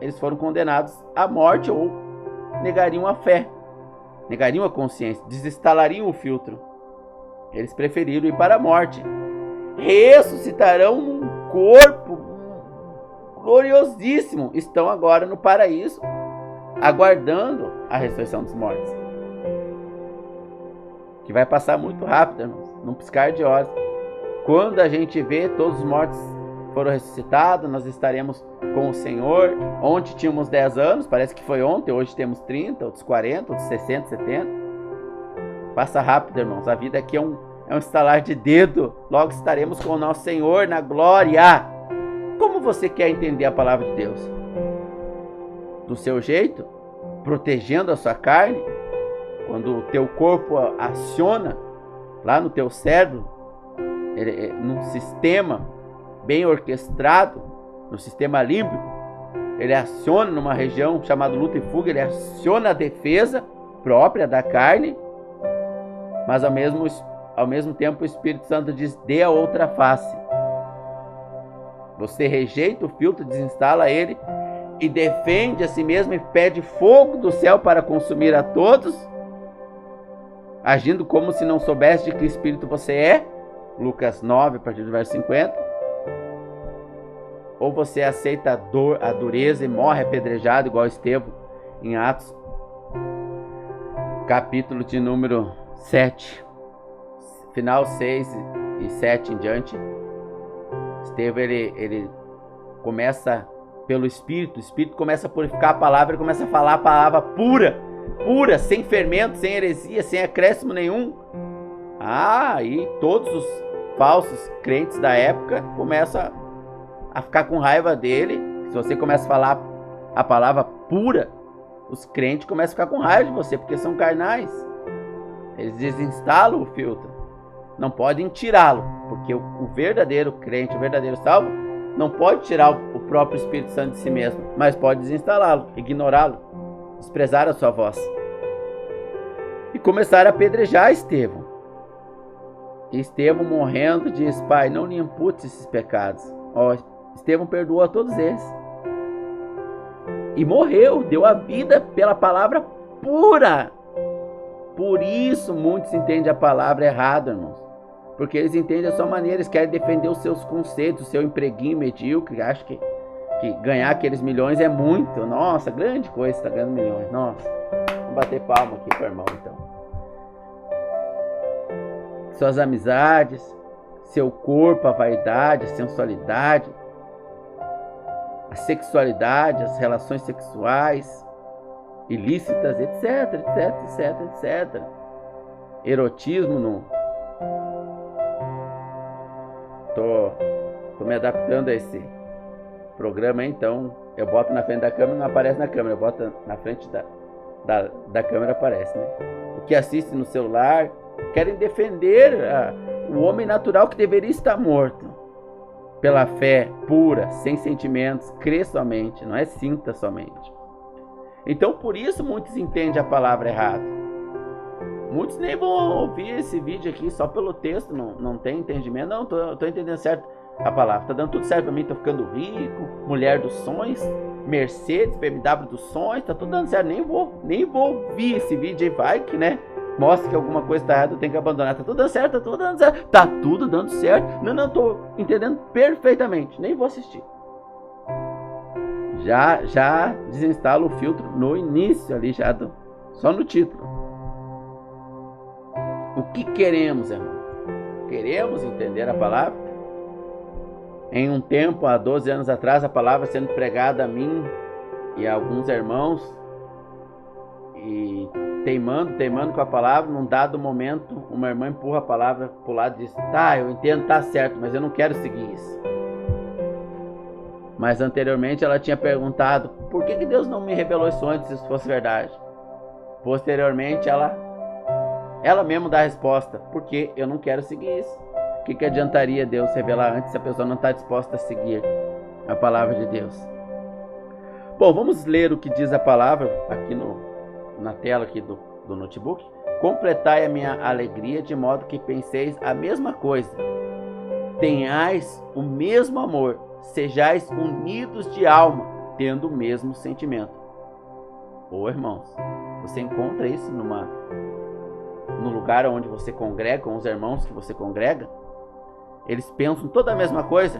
eles foram condenados à morte ou negariam a fé, negariam a consciência, desinstalariam o filtro. Eles preferiram ir para a morte. Ressuscitarão num corpo gloriosíssimo. Estão agora no paraíso, aguardando a ressurreição dos mortos, que vai passar muito rápido, irmãos, num piscar de olhos. Quando a gente vê todos os mortos foram ressuscitados, nós estaremos com o Senhor. Ontem tínhamos 10 anos, parece que foi ontem, hoje temos 30, outros 40, outros 60, 70. Passa rápido, irmãos, a vida aqui é um estalar de dedo. Logo estaremos com o nosso Senhor na glória. Como você quer entender a palavra de Deus? Do seu jeito? Protegendo a sua carne? Quando o teu corpo aciona lá no teu cérebro, num sistema bem orquestrado, no sistema límbico, ele aciona numa região chamada luta e fuga, ele aciona a defesa própria da carne, mas ao mesmo tempo o Espírito Santo diz: dê a outra face. Você rejeita o filtro, desinstala ele e defende a si mesmo e pede fogo do céu para consumir a todos, agindo como se não soubesse de que espírito você é, Lucas 9, a partir do verso 50. Ou você aceita a dureza e morre apedrejado, igual Estevão, em Atos, capítulo de número 7, final 6 e 7 em diante. Estevão, ele começa pelo Espírito, o Espírito começa a purificar a palavra, ele começa a falar a palavra pura, sem fermento, sem heresia, sem acréscimo nenhum. E todos os falsos crentes da época começam a ficar com raiva dele. Se você começa a falar a palavra pura, os crentes começam a ficar com raiva de você, porque são carnais. Eles desinstalam o filtro, não podem tirá-lo, porque o verdadeiro crente, o verdadeiro salvo, não pode tirar o próprio Espírito Santo de si mesmo, mas pode desinstalá-lo, ignorá-lo, desprezar a sua voz. E começaram a apedrejar Estevão. E Estevão, morrendo, diz: Pai, não lhe imputes esses pecados. Estevão perdoou a todos eles. E morreu, deu a vida pela palavra pura. Por isso muitos entendem a palavra errada, irmãos. Porque eles entendem a sua maneira, eles querem defender os seus conceitos, o seu empreguinho medíocre, acham que ganhar aqueles milhões é muito. Nossa, grande coisa, está ganhando milhões. Nossa, vamos bater palma aqui para o irmão, então. Suas amizades, seu corpo, a vaidade, a sensualidade, a sexualidade, as relações sexuais ilícitas, etc, etc, etc, etc. Erotismo no... Tô me adaptando a esse programa, então eu boto na frente da câmera, não aparece na câmera, eu boto na frente da câmera, aparece, né? O que assiste no celular, querem defender o homem natural que deveria estar morto. Pela fé pura, sem sentimentos, crê somente, não é sinta somente. Então por isso muitos entendem a palavra errada. Muitos nem vão ouvir esse vídeo aqui só pelo texto, não tem entendimento. Não, tô entendendo certo a palavra, tá dando tudo certo pra mim, tô ficando rico, mulher dos sonhos, Mercedes, BMW dos sonhos, tá tudo dando certo. Nem vou ouvir esse vídeo aí, vai que, né, mostra que alguma coisa tá errada, eu tenho que abandonar. Tá tudo dando certo, tá tudo dando certo, tá tudo dando certo. Não, tô entendendo perfeitamente, nem vou assistir. Já desinstalo o filtro no início ali, só no título. O que queremos, irmão? Queremos entender a palavra? Em um tempo, há 12 anos atrás, a palavra sendo pregada a mim e a alguns irmãos, e teimando com a palavra, num dado momento, uma irmã empurra a palavra pro lado e diz: tá, eu entendo, tá certo, mas eu não quero seguir isso. Mas anteriormente ela tinha perguntado: por que Deus não me revelou isso antes, se isso fosse verdade? Posteriormente ela mesma dá a resposta: porque eu não quero seguir isso. O que adiantaria Deus revelar antes se a pessoa não está disposta a seguir a palavra de Deus? Bom, vamos ler o que diz a palavra aqui na tela aqui do notebook. Completai a minha alegria de modo que penseis a mesma coisa, tenhais o mesmo amor, sejais unidos de alma, tendo o mesmo sentimento. Irmãos, você encontra isso no lugar onde você congrega, com os irmãos que você congrega? Eles pensam toda a mesma coisa?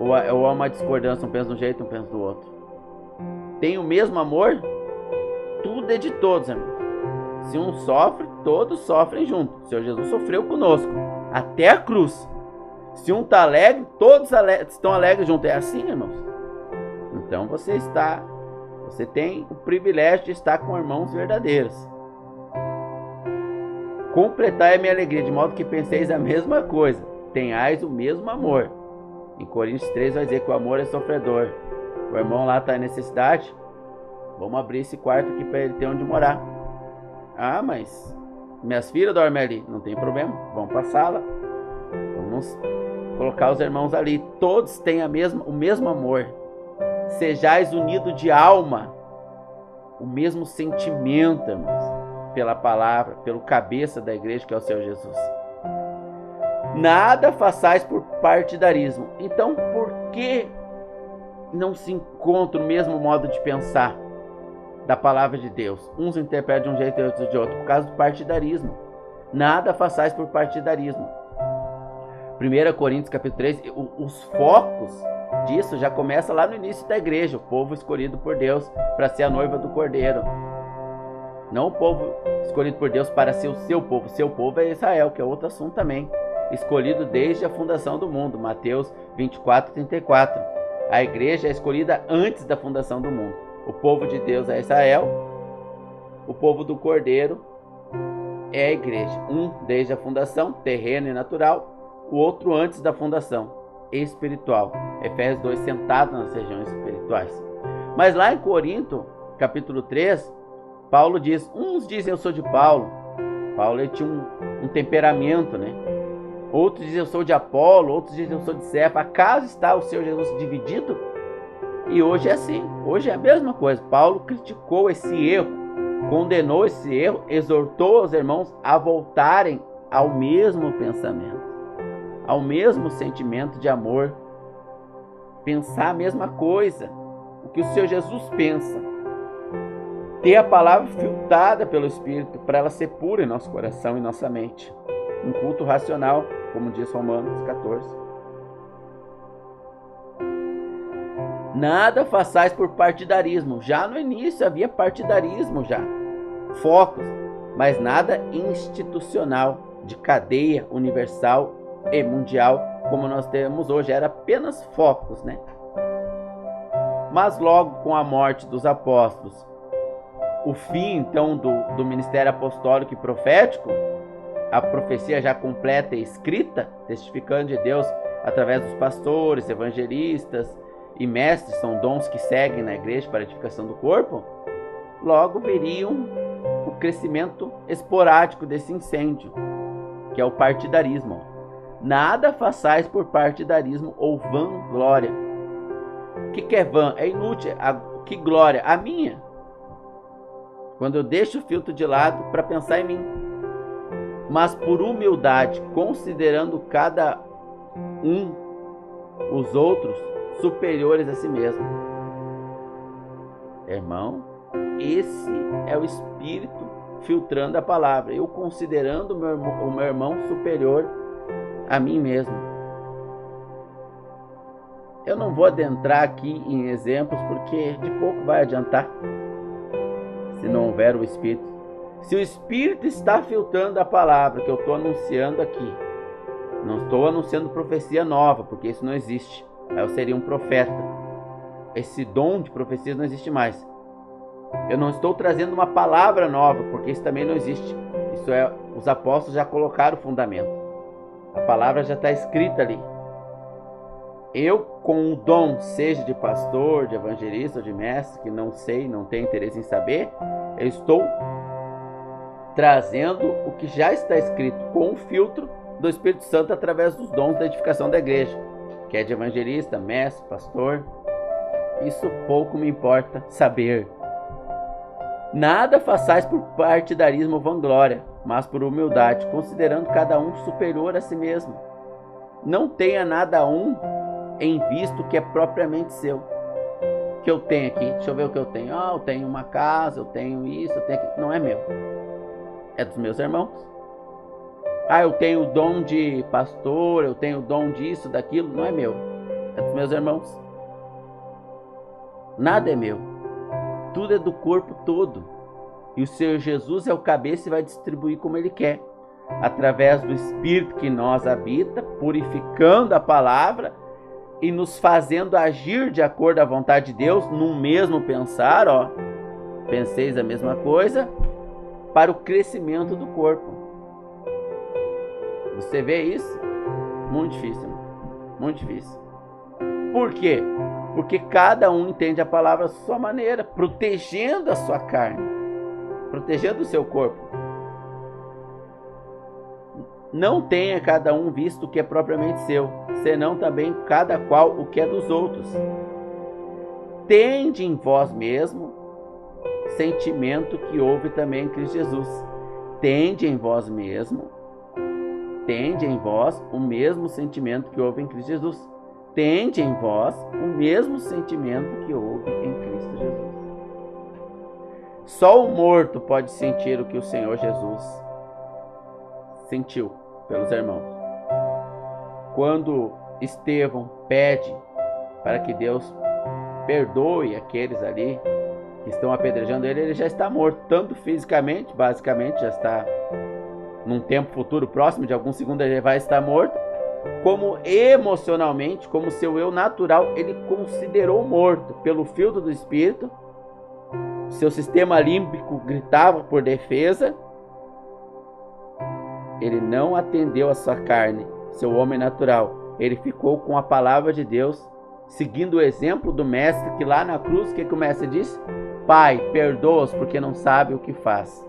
Ou há uma discordância, um pensa de um jeito, um pensa do outro? Tem o mesmo amor? Tudo é de todos, irmãos. Se um sofre, todos sofrem junto. O Senhor Jesus sofreu conosco, até a cruz. Se um está alegre, todos estão alegres junto. É assim, irmãos? Então você tem o privilégio de estar com irmãos verdadeiros. Completai a minha alegria, de modo que penseis a mesma coisa, tenhais o mesmo amor. Em Coríntios 3 vai dizer que o amor é sofredor. O irmão lá está em necessidade, vamos abrir esse quarto aqui para ele ter onde morar. Mas minhas filhas dormem ali, não tem problema, vamos para a sala. Vamos colocar os irmãos ali. Todos têm o mesmo amor. Sejais unidos de alma. O mesmo sentimento, irmãos. Pela palavra, pelo cabeça da igreja, que é o Senhor Jesus. Nada façais por partidarismo. Então, por que não se encontra o mesmo modo de pensar da palavra de Deus? Uns interpretam de um jeito e outros de outro, por causa do partidarismo. Nada façais por partidarismo. 1 Coríntios capítulo 3, os focos disso já começa lá no início da igreja. O povo escolhido por Deus para ser a noiva do Cordeiro. Não o povo escolhido por Deus para ser o seu povo. Seu povo é Israel, que é outro assunto também. Escolhido desde a fundação do mundo. Mateus 24, 34. A igreja é escolhida antes da fundação do mundo. O povo de Deus é Israel. O povo do Cordeiro é a igreja. Um desde a fundação, terreno e natural. O outro antes da fundação, espiritual. Efésios 2, sentado nas regiões espirituais. Mas lá em Corinto, capítulo 3, Paulo diz, uns dizem eu sou de Paulo. Paulo ele tinha um temperamento, né? Outros dizem eu sou de Apolo, outros dizem eu sou de Cefas. Acaso está o Senhor Jesus dividido? E hoje é assim, hoje é a mesma coisa. Paulo criticou esse erro, condenou esse erro, exortou os irmãos a voltarem ao mesmo pensamento, ao mesmo sentimento de amor, pensar a mesma coisa, o que o Senhor Jesus pensa, ter a palavra filtrada pelo Espírito para ela ser pura em nosso coração e nossa mente, um culto racional, como diz Romanos 14. Nada façais por partidarismo. Já no início havia partidarismo já, focos, mas nada institucional, de cadeia universal e mundial, como nós temos hoje. Era apenas focos, né? Mas logo com a morte dos apóstolos, o fim então do ministério apostólico e profético, a profecia já completa e escrita, testificando de Deus através dos pastores, evangelistas e mestres, são dons que seguem na igreja para a edificação do corpo, logo veriam o crescimento esporádico desse incêndio, que é o partidarismo. Nada façais por partidarismo ou vanglória. O que é vã? É inútil. Que glória? A minha. Quando eu deixo o filtro de lado para pensar em mim. Mas por humildade, considerando cada um os outros superiores a si mesmo. Irmão, esse é o Espírito filtrando a palavra. Eu considerando o meu irmão superior a mim mesmo. Eu não vou adentrar aqui em exemplos, porque de pouco vai adiantar, se não houver o Espírito. Se o Espírito está filtrando a palavra que eu estou anunciando aqui, não estou anunciando profecia nova, porque isso não existe. Aí eu seria um profeta. Esse dom de profecias não existe mais. Eu não estou trazendo uma palavra nova, porque isso também não existe. Isso é, os apóstolos já colocaram o fundamento. A palavra já está escrita ali. Eu, com o dom, seja de pastor, de evangelista ou de mestre, que não sei, não tenho interesse em saber, eu estou trazendo o que já está escrito com o filtro do Espírito Santo através dos dons da edificação da igreja, que é de evangelista, mestre, pastor. Isso pouco me importa saber. Nada façais por partidarismo ou vanglória, mas por humildade, considerando cada um superior a si mesmo. Não tenha nada em vista que é propriamente seu. O que eu tenho aqui? Deixa eu ver o que eu tenho. Eu tenho uma casa, eu tenho isso, eu tenho aquilo. Não é meu. É dos meus irmãos. Eu tenho o dom de pastor, eu tenho o dom disso, daquilo. Não é meu. É dos meus irmãos. Nada é meu. Tudo é do corpo todo. E o Senhor Jesus é o cabeça e vai distribuir como Ele quer. Através do Espírito que em nós habita, purificando a palavra e nos fazendo agir de acordo à vontade de Deus, no mesmo pensar, penseis a mesma coisa, para o crescimento do corpo. Você vê isso? Muito difícil. Muito difícil. Por quê? Porque cada um entende a palavra à sua maneira, protegendo a sua carne, protegendo o seu corpo. não tenha cada um visto o que é propriamente seu, senão também cada qual o que é dos outros. Tende em vós mesmo sentimento que houve também em Cristo Jesus. Tende em vós o mesmo sentimento que houve em Cristo Jesus. Tende em vós o mesmo sentimento que houve em Cristo Jesus. Só o morto pode sentir o que o Senhor Jesus sentiu pelos irmãos. Quando Estevão pede para que Deus perdoe aqueles ali que estão apedrejando ele, ele já está morto, tanto fisicamente, basicamente já está num tempo futuro próximo, de alguns segundos ele vai estar morto, como emocionalmente, como seu eu natural, ele considerou morto pelo filtro do Espírito. Seu sistema límbico gritava por defesa. Ele não atendeu a sua carne, seu homem natural. Ele ficou com a palavra de Deus, seguindo o exemplo do mestre, que lá na cruz, o que o mestre disse? Pai, perdoa-os porque não sabe o que faz.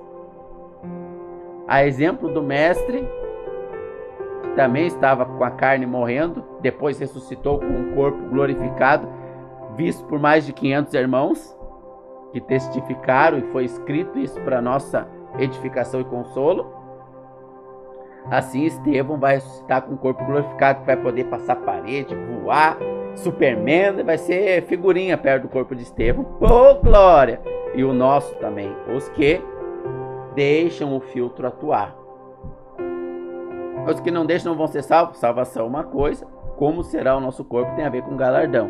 A exemplo do mestre, também estava com a carne morrendo, depois ressuscitou com um corpo glorificado, visto por mais de 500 irmãos, que testificaram, e foi escrito isso para nossa edificação e consolo. Assim Estevão vai ressuscitar com um corpo glorificado, que vai poder passar parede, voar, Superman, vai ser figurinha perto do corpo de Estevão. Oh, glória! E o nosso também, os que deixam o filtro atuar. Os que não deixam não vão ser salvos. Salvação é uma coisa, como será o nosso corpo tem a ver com galardão,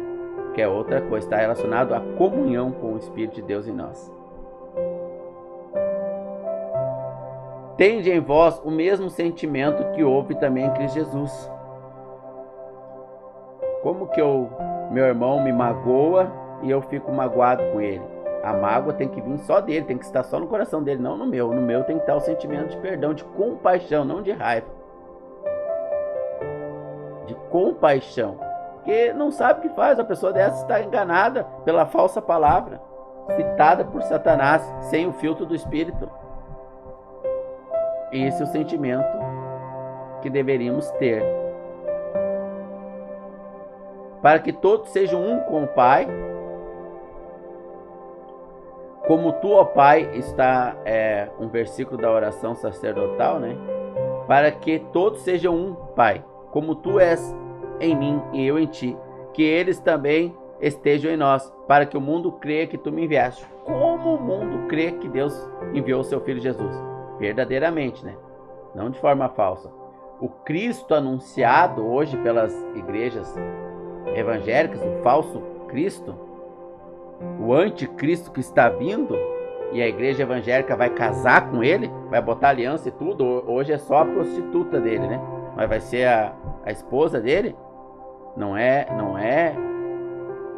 que é outra coisa, está relacionado à comunhão com o Espírito de Deus em nós. Tende em vós o mesmo sentimento que houve também em Cristo Jesus. Como que meu irmão me magoa e eu fico magoado com ele? A mágoa tem que vir só dele, tem que estar só no coração dele, não no meu. No meu tem que estar o sentimento de perdão, de compaixão, não de raiva. De compaixão. Porque não sabe o que faz, a pessoa dessa está enganada pela falsa palavra, citada por Satanás, sem o filtro do Espírito. Esse é o sentimento que deveríamos ter. Para que todos sejam um com o Pai, como tu, ó Pai, está um versículo da oração sacerdotal, né? Para que todos sejam um, Pai, como tu és em mim e eu em ti, que eles também estejam em nós, para que o mundo creia que tu me enviaste. Como o mundo crê que Deus enviou o seu Filho Jesus? Verdadeiramente, né? Não de forma falsa. O Cristo anunciado hoje pelas igrejas evangélicas, o falso Cristo, o anticristo que está vindo, e a igreja evangélica vai casar com ele, vai botar aliança e tudo. Hoje é só a prostituta dele, né? Mas vai ser a esposa dele. Não é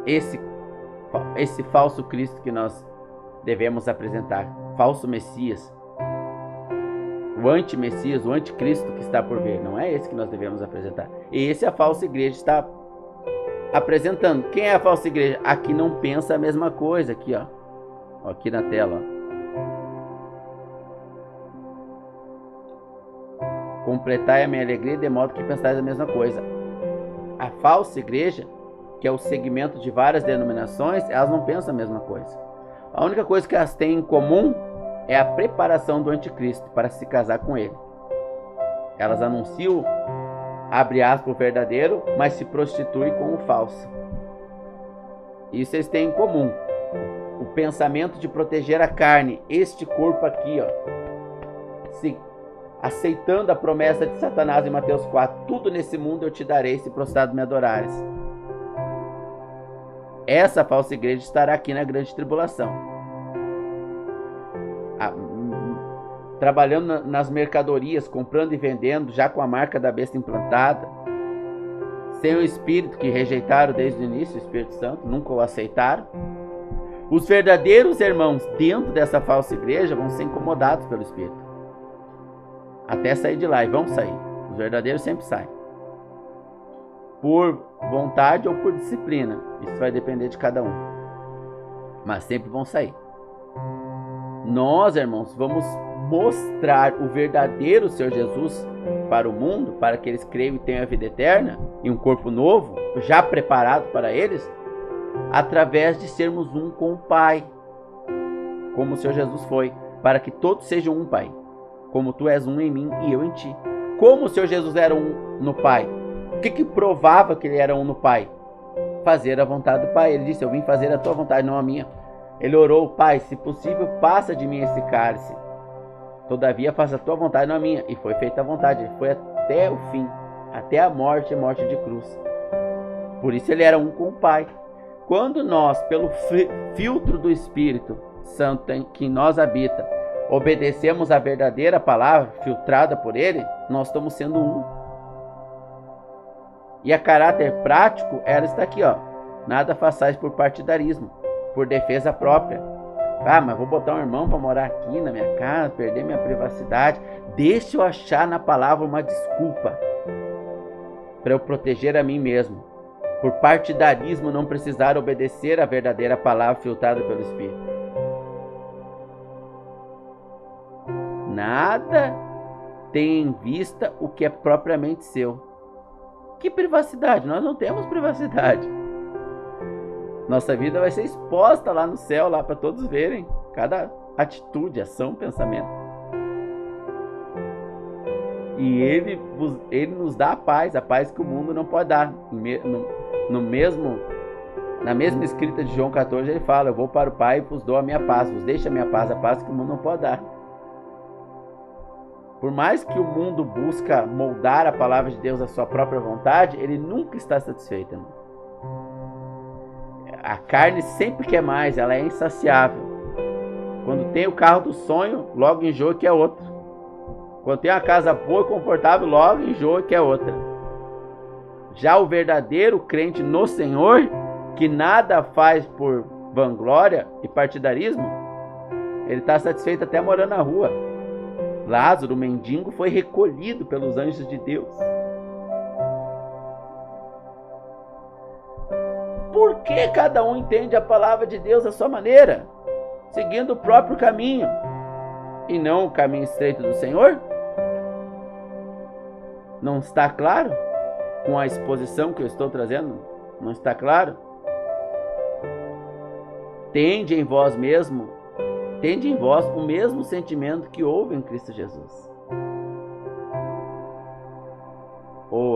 esse falso Cristo que nós devemos apresentar. Falso Messias. O anti-Messias, o anticristo que está por vir. Não é esse que nós devemos apresentar. E esse a falsa igreja está apresentando. Quem é a falsa igreja? Aqui não pensa a mesma coisa. Aqui, ó. Aqui na tela, ó. Completai a minha alegria de modo que pensais a mesma coisa. A falsa igreja, que é o segmento de várias denominações, elas não pensam a mesma coisa. A única coisa que elas têm em comum é a preparação do anticristo para se casar com ele. Elas anunciam, abre aspas, o verdadeiro, mas se prostituem com o falso. Isso eles têm em comum. O pensamento de proteger a carne, este corpo aqui, ó, aceitando a promessa de Satanás em Mateus 4, tudo nesse mundo eu te darei se prostrado me adorares. Essa falsa igreja estará aqui na grande tribulação, trabalhando nas mercadorias, comprando e vendendo, já com a marca da besta implantada, sem o Espírito que rejeitaram desde o início, o Espírito Santo, nunca o aceitaram. Os verdadeiros irmãos dentro dessa falsa igreja vão ser incomodados pelo Espírito, até sair de lá, e vão sair. Os verdadeiros sempre saem, por vontade ou por disciplina, isso vai depender de cada um, mas sempre vão sair. Nós, irmãos, vamos mostrar o verdadeiro Senhor Jesus para o mundo, para que eles creiam e tenham a vida eterna e um corpo novo, já preparado para eles, através de sermos um com o Pai, como o Senhor Jesus foi, para que todos sejam um, Pai, como tu és um em mim e eu em ti. Como o Senhor Jesus era um no Pai? O que provava que ele era um no Pai? Fazer a vontade do Pai. Ele disse: eu vim fazer a tua vontade, não a minha. Ele orou: Pai, se possível, passa de mim esse cálice. Todavia, faça a tua vontade, não a minha. E foi feita a vontade. Ele foi até o fim, até a morte de cruz. Por isso ele era um com o Pai. Quando nós, pelo filtro do Espírito Santo que em nós habita, obedecemos a verdadeira palavra, filtrada por ele, nós estamos sendo um. E a caráter prático, ela está aqui, ó. Nada façais por partidarismo, por defesa própria. Ah, mas vou botar um irmão para morar aqui na minha casa, perder minha privacidade. Deixa eu achar na palavra uma desculpa para eu proteger a mim mesmo. Por partidarismo, não precisar obedecer a verdadeira palavra filtrada pelo Espírito. Nada tem em vista o que é propriamente seu. Que privacidade? Nós não temos privacidade. Nossa vida vai ser exposta lá no céu, lá para todos verem. Cada atitude, ação, pensamento. E Ele nos dá a paz que o mundo não pode dar. Na mesma escrita de João 14, ele fala: eu vou para o Pai e vos dou a minha paz. Vos deixo a paz que o mundo não pode dar. Por mais que o mundo busca moldar a palavra de Deus à sua própria vontade, ele nunca está satisfeito, irmão. A carne sempre quer mais, ela é insaciável. Quando tem o carro do sonho, logo enjoa que é outro. Quando tem uma casa boa e confortável, logo enjoa que é outra. Já o verdadeiro crente no Senhor, que nada faz por vanglória e partidarismo, ele está satisfeito até morando na rua. Lázaro, o mendigo, foi recolhido pelos anjos de Deus. Por que cada um entende a palavra de Deus à sua maneira, seguindo o próprio caminho, e não o caminho estreito do Senhor? Não está claro? Com a exposição que eu estou trazendo, não está claro? Tende em vós o mesmo sentimento que houve em Cristo Jesus.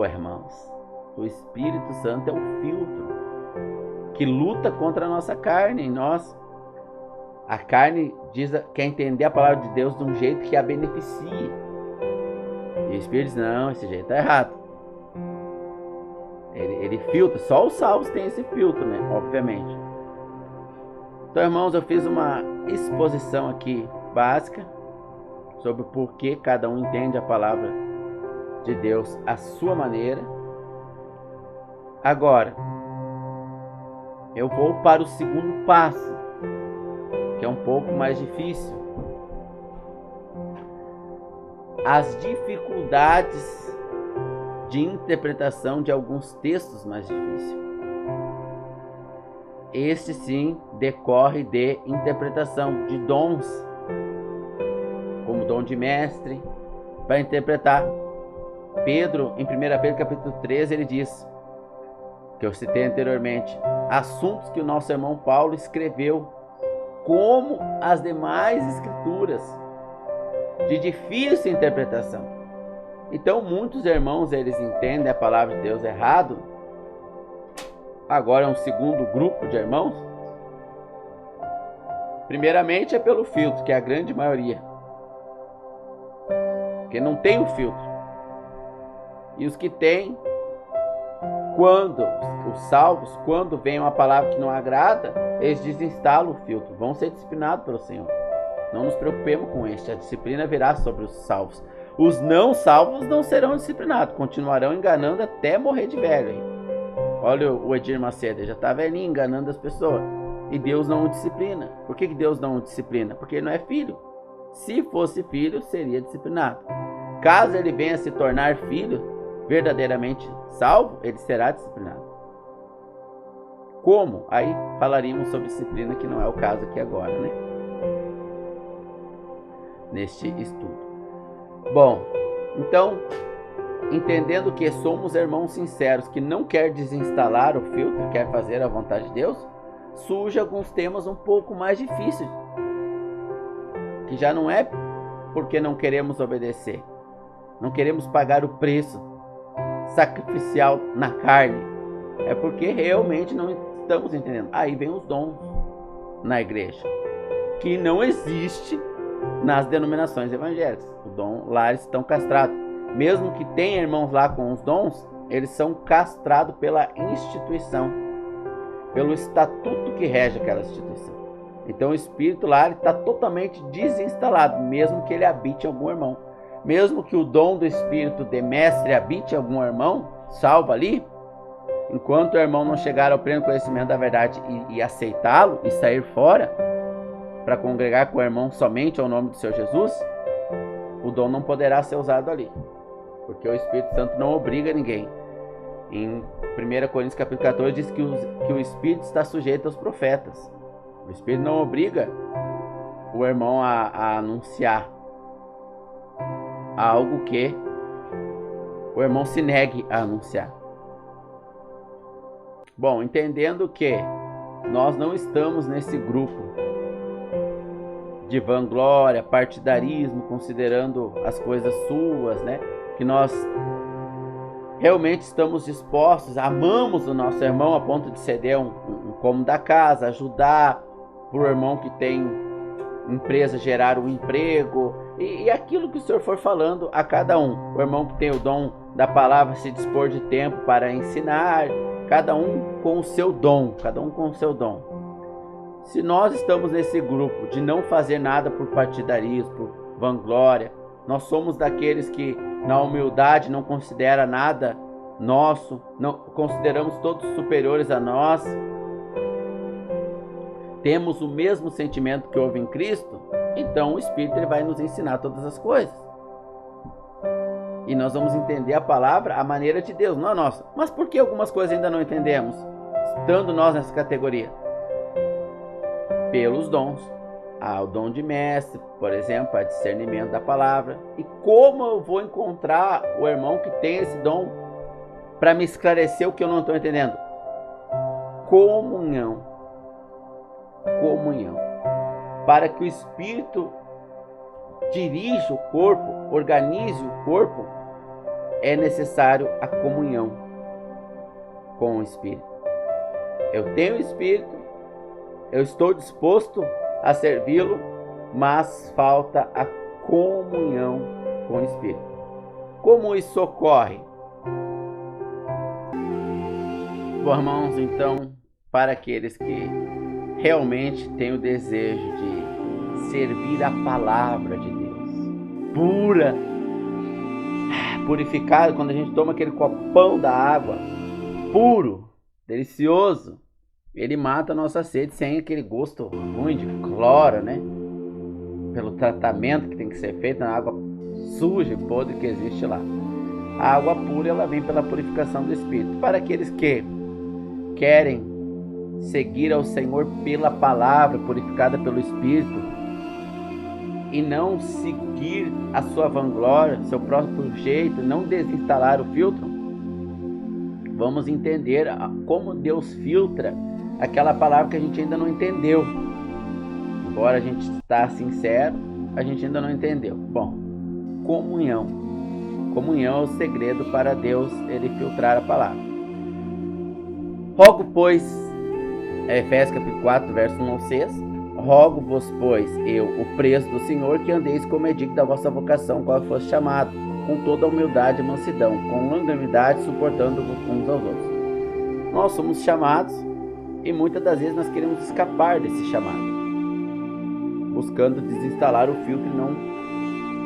Irmãos, o Espírito Santo é um filtro que luta contra a nossa carne em nós. A carne quer entender a palavra de Deus de um jeito que a beneficie. E o Espírito diz: não, esse jeito está errado. Ele filtra, só os salvos têm esse filtro, né? Obviamente. Então, irmãos, eu fiz uma exposição aqui básica sobre o porquê cada um entende a palavra de Deus à sua maneira. Agora, eu vou para o segundo passo, que é um pouco mais difícil. As dificuldades de interpretação de alguns textos mais difíceis. Este sim decorre de interpretação de dons, como dom de mestre, para interpretar. Pedro, em 1 Pedro capítulo 13, ele diz, que eu citei anteriormente, assuntos que o nosso irmão Paulo escreveu, como as demais escrituras, de difícil interpretação. Então muitos irmãos, eles entendem a palavra de Deus errado. Agora é um segundo grupo de irmãos. Primeiramente é pelo filtro, que é a grande maioria, porque não tem o filtro. E os que têm, os salvos, quando vem uma palavra que não agrada, eles desinstalam o filtro, vão ser disciplinados pelo Senhor. Não nos preocupemos com este, a disciplina virá sobre os salvos. Os não salvos não serão disciplinados, continuarão enganando até morrer de velho. Hein? Olha o Edir Macedo, já está velhinho enganando as pessoas. E Deus não o disciplina. Por que Deus não o disciplina? Porque ele não é filho. Se fosse filho, seria disciplinado. Caso ele venha se tornar filho, verdadeiramente salvo, ele será disciplinado. Como? Aí falaríamos sobre disciplina, que não é o caso aqui agora, né? neste estudo. Bom, então, entendendo que somos irmãos sinceros que não quer desinstalar o filtro, quer fazer a vontade de Deus, surgem alguns temas um pouco mais difíceis, que já não é porque não queremos obedecer, não queremos pagar o preço sacrificial na carne, é porque realmente não estamos entendendo. Aí vem os dons na igreja, que não existe nas denominações evangélicas. Os dons lá estão castrados. Mesmo que tenha irmãos lá com os dons, eles são castrados pela instituição, pelo estatuto que rege aquela instituição. Então o espírito lá está totalmente desinstalado, mesmo que ele habite em algum irmão. Mesmo que o dom do espírito de mestre habite em algum irmão, salvo ali, enquanto o irmão não chegar ao pleno conhecimento da verdade e aceitá-lo e sair fora para congregar com o irmão somente ao nome do Senhor Jesus, o dom não poderá ser usado ali, porque o Espírito Santo não obriga ninguém. Em 1 Coríntios capítulo 14 diz que o Espírito está sujeito aos profetas. O Espírito não obriga o irmão a anunciar algo que o irmão se negue a anunciar. Bom, entendendo que nós não estamos nesse grupo de vanglória, partidarismo, considerando as coisas suas, né? Que nós realmente estamos dispostos, amamos o nosso irmão a ponto de ceder um cômodo da casa, ajudar para o irmão que tem empresa gerar um emprego e aquilo que o Senhor for falando a cada um. O irmão que tem o dom da palavra se dispor de tempo para ensinar, cada um com o seu dom, cada um com o seu dom. Se nós estamos nesse grupo de não fazer nada por partidarismo, por vanglória, nós somos daqueles que na humildade não considera nada nosso, não consideramos todos superiores a nós, temos o mesmo sentimento que houve em Cristo, então o Espírito ele vai nos ensinar todas as coisas. E nós vamos entender a palavra, a maneira de Deus, não a nossa. Mas por que algumas coisas ainda não entendemos, estando nós nessa categoria? Pelos dons. O dom de mestre, por exemplo, para discernimento da palavra. E como eu vou encontrar o irmão que tem esse dom para me esclarecer o que eu não estou entendendo? Comunhão. Comunhão. Para que o Espírito dirija o corpo, organize o corpo, é necessário a comunhão com o Espírito. Eu tenho o Espírito, eu estou disposto a servi-lo, mas falta a comunhão com o Espírito. Como isso ocorre? Bom, irmãos, então, para aqueles que realmente têm o desejo de servir a palavra de Deus, pura, purificado, quando a gente toma aquele copão da água, puro, delicioso, ele mata a nossa sede sem aquele gosto ruim de cloro, né? Pelo tratamento que tem que ser feito na água suja e podre que existe lá. A água pura, ela vem pela purificação do Espírito. Para aqueles que querem seguir ao Senhor pela palavra purificada pelo Espírito e não seguir a sua vanglória, seu próprio jeito, não desinstalar o filtro, vamos entender como Deus filtra aquela palavra que a gente ainda não entendeu. Embora a gente está sincero, a gente ainda não entendeu. Bom, comunhão. Comunhão é o segredo para Deus ele filtrar a palavra. Rogo, pois, Efésios capítulo 4, verso 1 ao 6, rogo-vos, pois, eu, o preso do Senhor, que andeis como é digno da vossa vocação, qual fosse chamado, com toda a humildade e mansidão, com longanimidade, suportando-vos uns aos outros. Nós somos chamados e muitas das vezes nós queremos escapar desse chamado, buscando desinstalar o filtro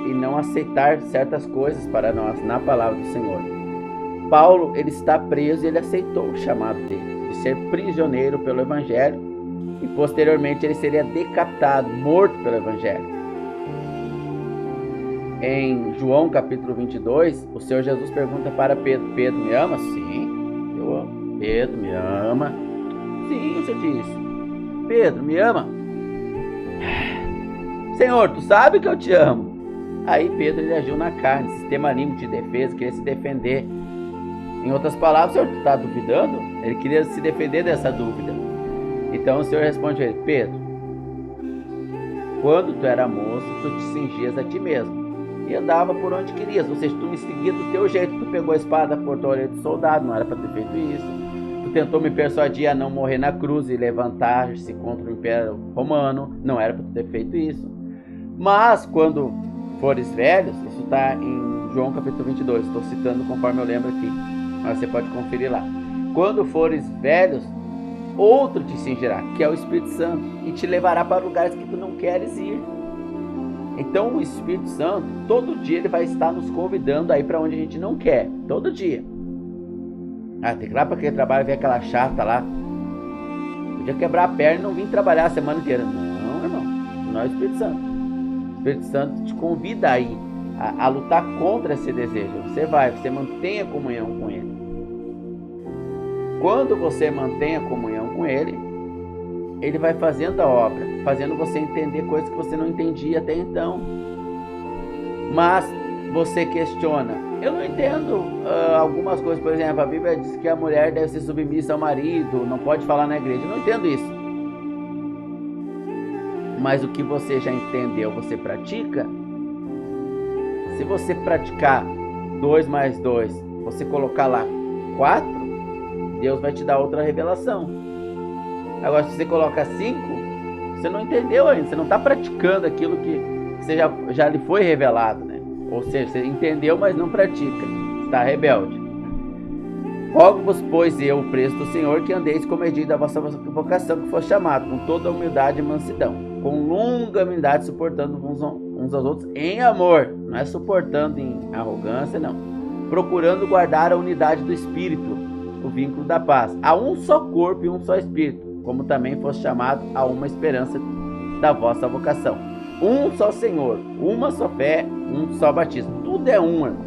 e não aceitar certas coisas para nós na palavra do Senhor. Paulo, ele está preso e ele aceitou o chamado dele, de ser prisioneiro pelo Evangelho, e posteriormente ele seria decapitado, morto pelo Evangelho. Em João capítulo 22, o Senhor Jesus pergunta para Pedro: Pedro, me ama? Sim, eu amo. Pedro, me ama? Sim, o Senhor diz. Pedro, me ama? Senhor, tu sabe que eu te amo. Aí Pedro ele agiu na carne, sistema límbico de defesa, queria se defender. Em outras palavras, Senhor, tu está duvidando? Ele queria se defender dessa dúvida. Então o Senhor responde a ele: Pedro, quando tu era moço, tu te cingias a ti mesmo e andava por onde querias, ou seja, tu me seguia do teu jeito. Tu pegou a espada, cortou a orelha do soldado, não era para ter feito isso. Tu tentou me persuadir a não morrer na cruz e levantar-se contra o Império Romano, não era para ter feito isso. Mas quando fores velhos, isso está em João capítulo 22, estou citando conforme eu lembro aqui, mas você pode conferir lá. Quando fores velhos, outro te cingirá, que é o Espírito Santo, e te levará para lugares que tu não queres ir. Então o Espírito Santo, todo dia ele vai estar nos convidando a ir para onde a gente não quer, todo dia. Tem que ir lá para aquele trabalho, ver aquela chata lá. Podia quebrar a perna e não vir trabalhar a semana inteira. Não, irmão, não é o Espírito Santo. O Espírito Santo te convida a ir, a lutar contra esse desejo. Você mantém a comunhão com Ele. Quando você mantém a comunhão com Ele, Ele vai fazendo a obra, fazendo você entender coisas que você não entendia até então. Mas você questiona: eu não entendo algumas coisas, por exemplo, a Bíblia diz que a mulher deve ser submissa ao marido, não pode falar na igreja. Eu não entendo isso. Mas o que você já entendeu, você pratica? Se você praticar 2 mais 2, você colocar lá 4, Deus vai te dar outra revelação. Agora, se você coloca 5, você não entendeu ainda, você não está praticando aquilo que você já lhe foi revelado, né? Ou seja, você entendeu, mas não pratica, está rebelde. Rogo-vos, pois eu, o preço do Senhor, que andeis comedindo da vossa vocação, que for chamado, com toda humildade e mansidão, com longanimidade, suportando uns aos outros em amor, não é suportando em arrogância, não. Procurando guardar a unidade do Espírito, o vínculo da paz. Há um só corpo e um só Espírito, como também fosse chamado a uma esperança da vossa vocação. Um só Senhor, uma só fé, um só batismo. Tudo é um, irmão.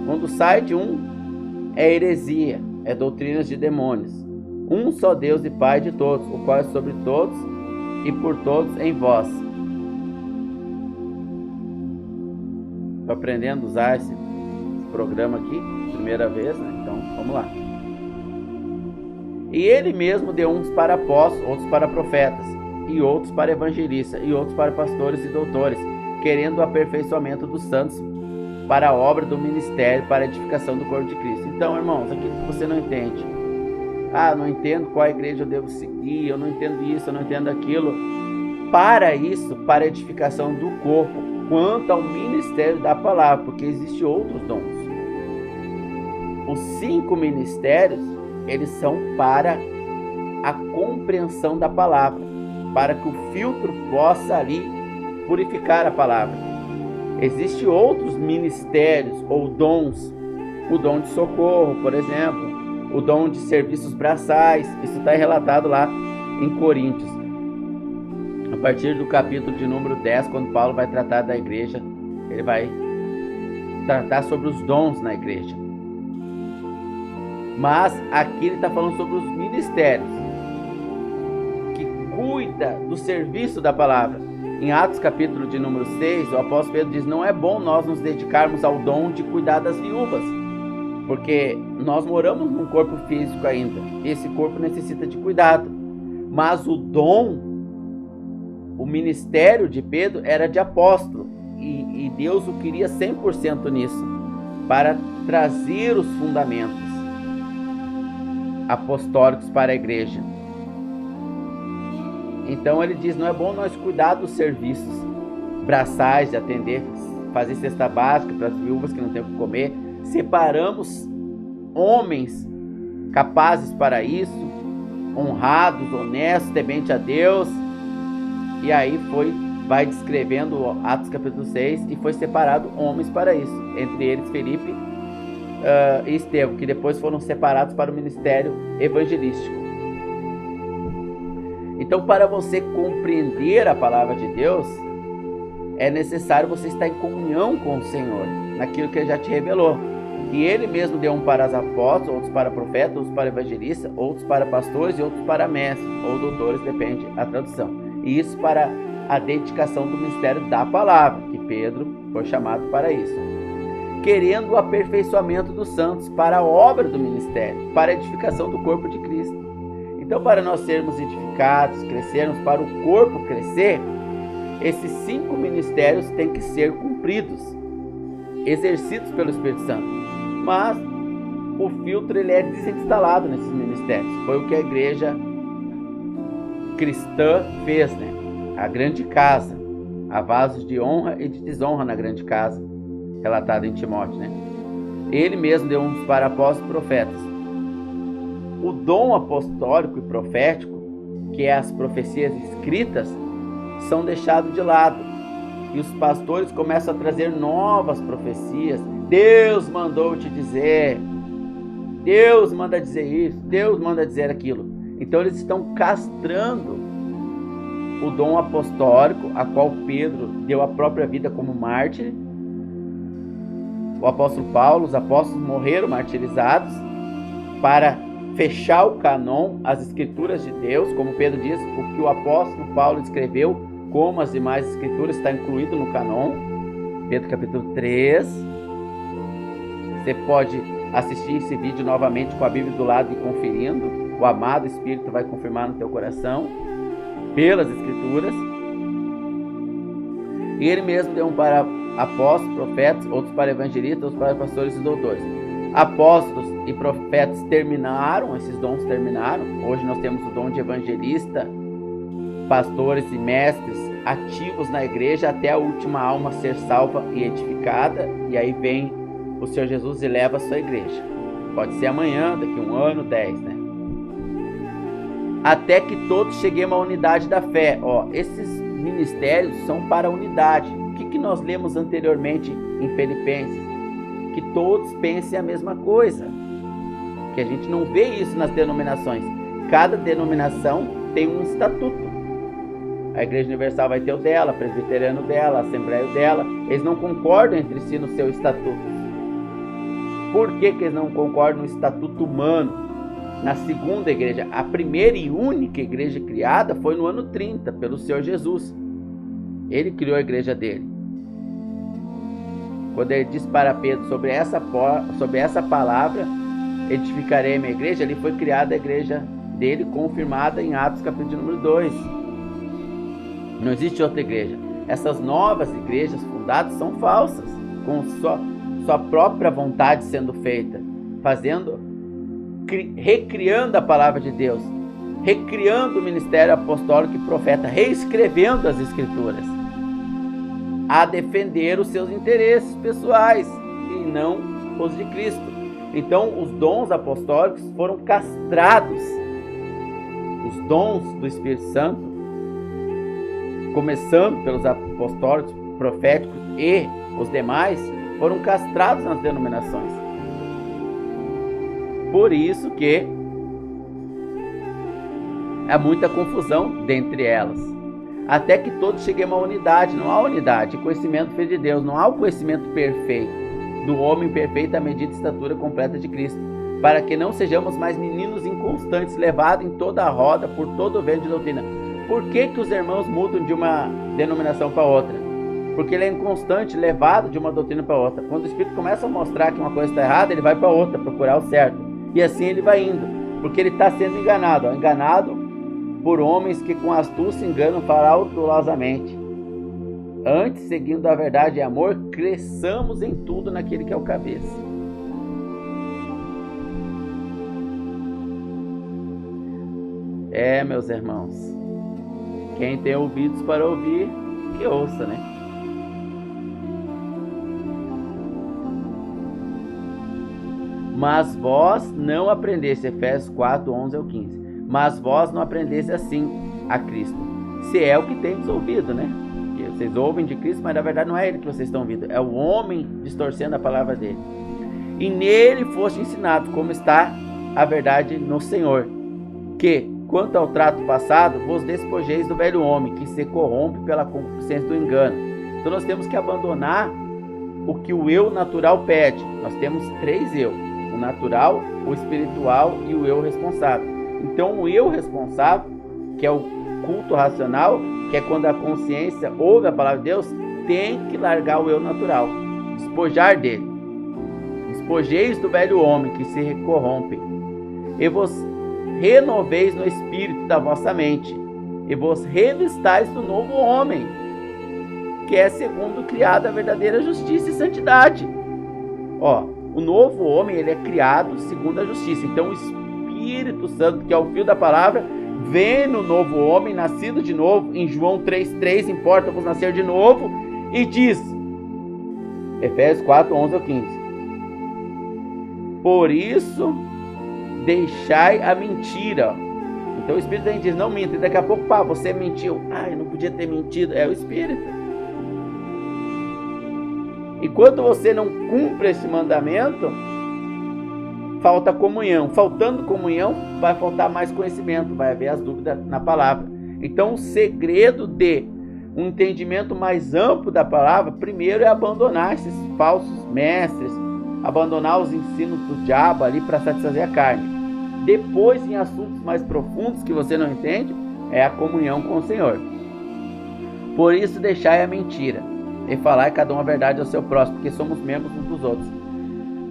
Quando sai de um, é heresia, é doutrinas de demônios. Um só Deus e Pai de todos, o qual é sobre todos e por todos em vós. Estou aprendendo a usar esse programa aqui, primeira vez, né? Então vamos lá. E ele mesmo deu uns para apóstolos, outros para profetas, e outros para evangelistas, e outros para pastores e doutores, querendo o aperfeiçoamento dos santos, para a obra do ministério, para a edificação do corpo de Cristo. Então, irmãos, aquilo que você não entende, não entendo qual igreja eu devo seguir, eu não entendo isso, eu não entendo aquilo, para isso, para a edificação do corpo, quanto ao ministério da palavra, porque existem outros dons. Os 5 ministérios, eles são para a compreensão da palavra, para que o filtro possa ali purificar a palavra. Existem outros ministérios ou dons, o dom de socorro, por exemplo, o dom de serviços braçais, isso está relatado lá em Coríntios. A partir do capítulo de número 10, quando Paulo vai tratar da igreja, ele vai tratar sobre os dons na igreja. Mas aqui ele está falando sobre os ministérios, que cuida do serviço da palavra. Em Atos capítulo de número 6, o apóstolo Pedro diz: não é bom nós nos dedicarmos ao dom de cuidar das viúvas, porque nós moramos num corpo físico ainda, esse corpo necessita de cuidado. Mas o dom, o ministério de Pedro era de apóstolo, e Deus o queria 100% nisso, para trazer os fundamentos apostólicos para a igreja. Então ele diz: não é bom nós cuidar dos serviços braçais, de atender, fazer cesta básica para as viúvas que não têm o que comer. Separamos homens capazes para isso, honrados, honestos, temente a Deus. E aí vai descrevendo Atos capítulo 6, e foi separado homens para isso, entre eles Felipe e Estevão, que depois foram separados para o ministério evangelístico. Então, para você compreender a palavra de Deus, é necessário você estar em comunhão com o Senhor, naquilo que Ele já te revelou. E Ele mesmo deu um para os apóstolos, outros para profetas, outros para evangelistas, outros para pastores e outros para mestres, ou doutores, depende da tradução. E isso para a dedicação do ministério da palavra, que Pedro foi chamado para isso, querendo o aperfeiçoamento dos santos para a obra do ministério, para a edificação do corpo de Cristo. Então, para nós sermos edificados, crescermos, para o corpo crescer, esses 5 ministérios têm que ser cumpridos, exercidos pelo Espírito Santo. Mas o filtro ele é desinstalado nesses ministérios. Foi o que a igreja cristã fez, né? A grande casa, há vasos de honra e de desonra na grande casa, relatado em Timóteo, né? Ele mesmo deu uns para apóstolos e profetas. O dom apostólico e profético, que é as profecias escritas, são deixados de lado. E os pastores começam a trazer novas profecias. Deus mandou te dizer. Deus manda dizer isso. Deus manda dizer aquilo. Então eles estão castrando o dom apostólico, a qual Pedro deu a própria vida como mártir. O apóstolo Paulo, os apóstolos morreram martirizados para fechar o canon, as escrituras de Deus, como Pedro diz, o que o apóstolo Paulo escreveu, como as demais escrituras, está incluído no canon. Pedro capítulo 3. Você pode assistir esse vídeo novamente com a Bíblia do lado e conferindo. O amado Espírito vai confirmar no teu coração, pelas escrituras. E ele mesmo deu um para apóstolos, profetas, outros para evangelistas, outros para pastores e doutores. Apóstolos e profetas terminaram, esses dons terminaram. Hoje nós temos o dom de evangelista, pastores e mestres ativos na igreja até a última alma ser salva e edificada. E aí vem o Senhor Jesus e leva a sua igreja. Pode ser amanhã, daqui 1 ano, 10, né? Até que todos cheguemos à unidade da fé. Esses ministérios são para a unidade. O que nós lemos anteriormente em Filipenses? Que todos pensem a mesma coisa. Que a gente não vê isso nas denominações. Cada denominação tem um estatuto. A Igreja Universal vai ter o dela, a Presbiteriano dela, a Assembleia dela. Eles não concordam entre si no seu estatuto. Por que eles não concordam no estatuto humano? Na segunda igreja, a primeira e única igreja criada foi no ano 30, pelo Senhor Jesus. Ele criou a igreja dele. Quando ele diz para Pedro sobre essa palavra, edificarei a minha igreja, ali foi criada a igreja dele, confirmada em Atos capítulo número 2. Não existe outra igreja. Essas novas igrejas fundadas são falsas, com sua própria vontade sendo feita, recriando a palavra de Deus, recriando o ministério apostólico e profeta, reescrevendo as escrituras, a defender os seus interesses pessoais e não os de Cristo. Então os dons apostólicos foram castrados. Os dons do Espírito Santo, começando pelos apostólicos, proféticos e os demais, foram castrados nas denominações. Por isso que há muita confusão dentre elas. Até que todos cheguemos à unidade. Não há unidade, conhecimento feito de Deus. Não há o conhecimento perfeito do homem perfeito à medida e estatura completa de Cristo, para que não sejamos mais meninos inconstantes, levados em toda a roda por todo o vento de doutrina. Por que os irmãos mudam de uma denominação para outra? Porque ele é inconstante, levado de uma doutrina para outra. Quando o Espírito começa a mostrar que uma coisa está errada, ele vai para outra, procurar o certo. E assim ele vai indo, porque ele está sendo enganado. Enganado por homens que com astúcia enganam fraudulosamente. Antes, seguindo a verdade e amor, cresçamos em tudo naquele que é o cabeça. Meus irmãos, quem tem ouvidos para ouvir, que ouça, né? Mas vós não aprendeste, Efésios 4, 11 ao 15. Mas vós não aprendeste assim a Cristo. Se é o que temos ouvido, né? Que vocês ouvem de Cristo, mas na verdade não é ele que vocês estão ouvindo. É o homem distorcendo a palavra dele. E nele foste ensinado, como está a verdade no Senhor. Que, quanto ao trato passado, vos despojeis do velho homem, que se corrompe pela concupiscência do engano. Então nós temos que abandonar o que o eu natural pede. Nós temos 3 eu. O natural, o espiritual e o eu responsável. Então o eu responsável, que é o culto racional, que é quando a consciência ouve a palavra de Deus, tem que largar o eu natural, despojar dele. Despojeis do velho homem que se corrompe, e vos renoveis no espírito da vossa mente, e vos revistais do novo homem, que é segundo criado a verdadeira justiça e santidade. O novo homem, ele é criado segundo a justiça. Então o Espírito Santo, que é o fio da palavra, vem no novo homem, nascido de novo. Em João 3,3, importa-vos nascer de novo, e diz, Efésios 4, 11 ao 15, por isso deixai a mentira. Então o Espírito Santo diz, não minta. E daqui a pouco, você mentiu. Eu não podia ter mentido. É o Espírito. E quando você não cumpre esse mandamento, falta comunhão. Faltando comunhão, vai faltar mais conhecimento, vai haver as dúvidas na palavra. Então o segredo de um entendimento mais amplo da palavra, primeiro é abandonar esses falsos mestres, abandonar os ensinos do diabo ali para satisfazer a carne. Depois, em assuntos mais profundos que você não entende, é a comunhão com o Senhor. Por isso deixai a mentira, e falai cada um a verdade ao seu próximo, porque somos membros uns dos outros.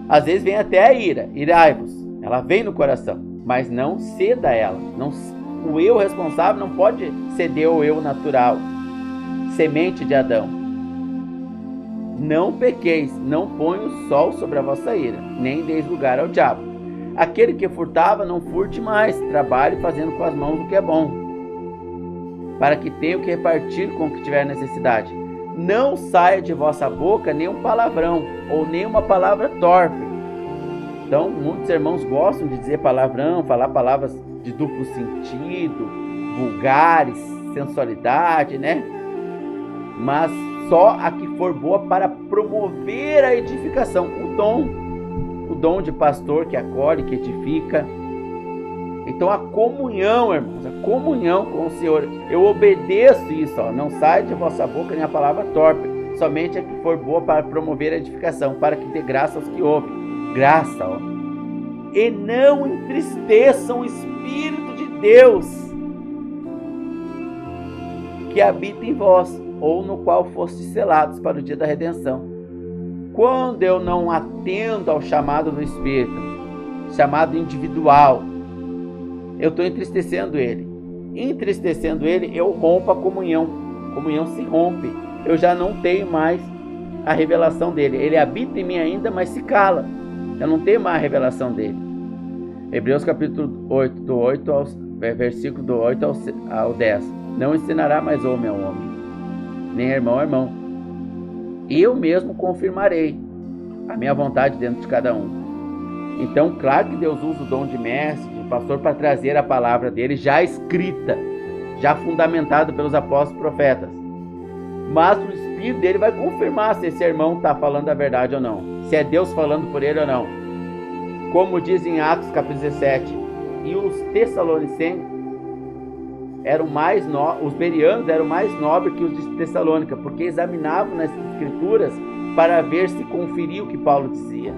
Às vezes vem até a ira, irai-vos, ela vem no coração, mas não ceda a ela. O eu responsável não pode ceder ao eu natural, semente de Adão. Não pequeis, não ponha o sol sobre a vossa ira, nem deis lugar ao diabo. Aquele que furtava, não furte mais, trabalhe fazendo com as mãos o que é bom, para que tenha o que repartir com o que tiver necessidade. Não saia de vossa boca nenhum palavrão, ou nenhuma palavra torpe. Então, muitos irmãos gostam de dizer palavrão, falar palavras de duplo sentido, vulgares, sensualidade, né? Mas só a que for boa para promover a edificação. O dom de pastor que acolhe, que edifica. Então a comunhão, irmãos, a comunhão com o Senhor. Eu obedeço isso, não sai de vossa boca nem a palavra torpe, somente a que for boa para promover a edificação, para que dê graça aos que ouvem. Graça, E não entristeçam o Espírito de Deus que habita em vós, ou no qual fostes selados para o dia da redenção. Quando eu não atendo ao chamado do Espírito, chamado individual, eu estou entristecendo ele. Entristecendo ele, eu rompo a comunhão. A comunhão se rompe. Eu já não tenho mais a revelação dele. Ele habita em mim ainda, mas se cala. Eu não tenho mais a revelação dele. Hebreus capítulo 8, versículo do 8 ao 10. Não ensinará mais homem ao homem, nem irmão ao irmão. Eu mesmo confirmarei a minha vontade dentro de cada um. Então, claro que Deus usa o dom de mestre, de pastor, para trazer a palavra dele já escrita, já fundamentada pelos apóstolos e profetas. Mas o Espírito dele vai confirmar se esse irmão está falando a verdade ou não, se é Deus falando por ele ou não. Como diz em Atos capítulo 17, e os Tessalonicenses os berianos eram mais nobres que os de Tessalônica, porque examinavam nas escrituras para ver se conferia o que Paulo dizia.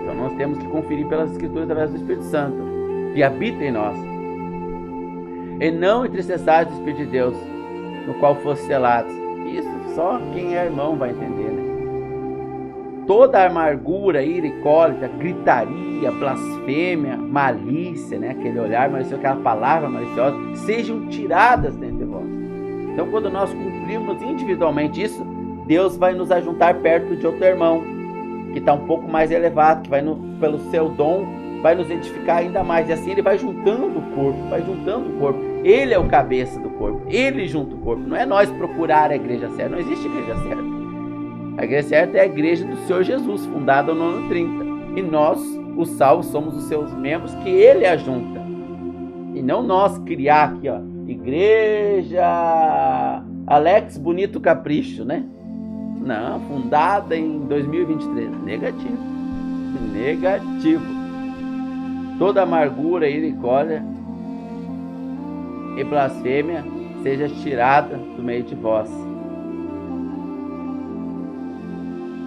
Então nós temos que conferir pelas escrituras através do Espírito Santo, que habita em nós. E não entristeçais o Espírito de Deus, no qual fosse selados. Isso só quem é irmão vai entender, né? Toda a amargura, ira e cólera, gritaria, blasfêmia, malícia, né? Aquele olhar malicioso, aquela palavra maliciosa, sejam tiradas dentre de vós. Então, quando nós cumprimos individualmente isso, Deus vai nos ajuntar perto de outro irmão, que está um pouco mais elevado, que vai pelo seu dom, vai nos edificar ainda mais. E assim ele vai juntando o corpo, Ele é o cabeça do corpo, ele junta o corpo. Não é nós procurar a igreja certa, não existe igreja certa. A igreja certa é a igreja do Senhor Jesus, fundada no ano 30. E nós, os salvos, somos os seus membros que ele ajunta. E não nós criar aqui, igreja Alex Bonito Capricho, né? Não, fundada em 2023. Negativo. Toda amargura, ira e cólera e blasfêmia seja tirada do meio de vós.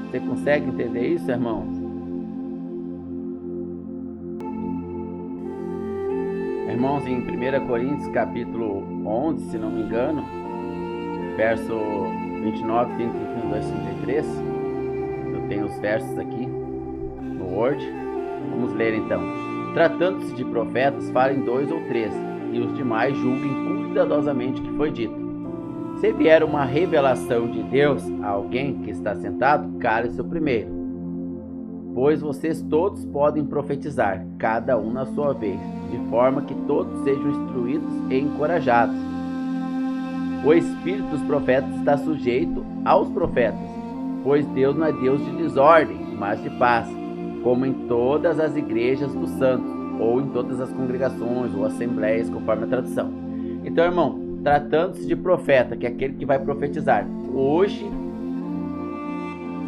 Você consegue entender isso, irmãos? Irmãos, em 1 Coríntios capítulo 11, se não me engano, verso 29, 30, 32, 33, eu tenho os versos aqui no Word. Vamos ler então. Tratando-se de profetas, falem 2 ou 3, e os demais julguem cuidadosamente o que foi dito. Se vier uma revelação de Deus a alguém que está sentado, cale-se o primeiro. Pois vocês todos podem profetizar, cada um na sua vez, de forma que todos sejam instruídos e encorajados. O espírito dos profetas está sujeito aos profetas, pois Deus não é Deus de desordem, mas de paz, como em todas as igrejas dos santos, ou em todas as congregações ou assembleias, conforme a tradução. Então, irmão, tratando-se de profeta, que é aquele que vai profetizar, hoje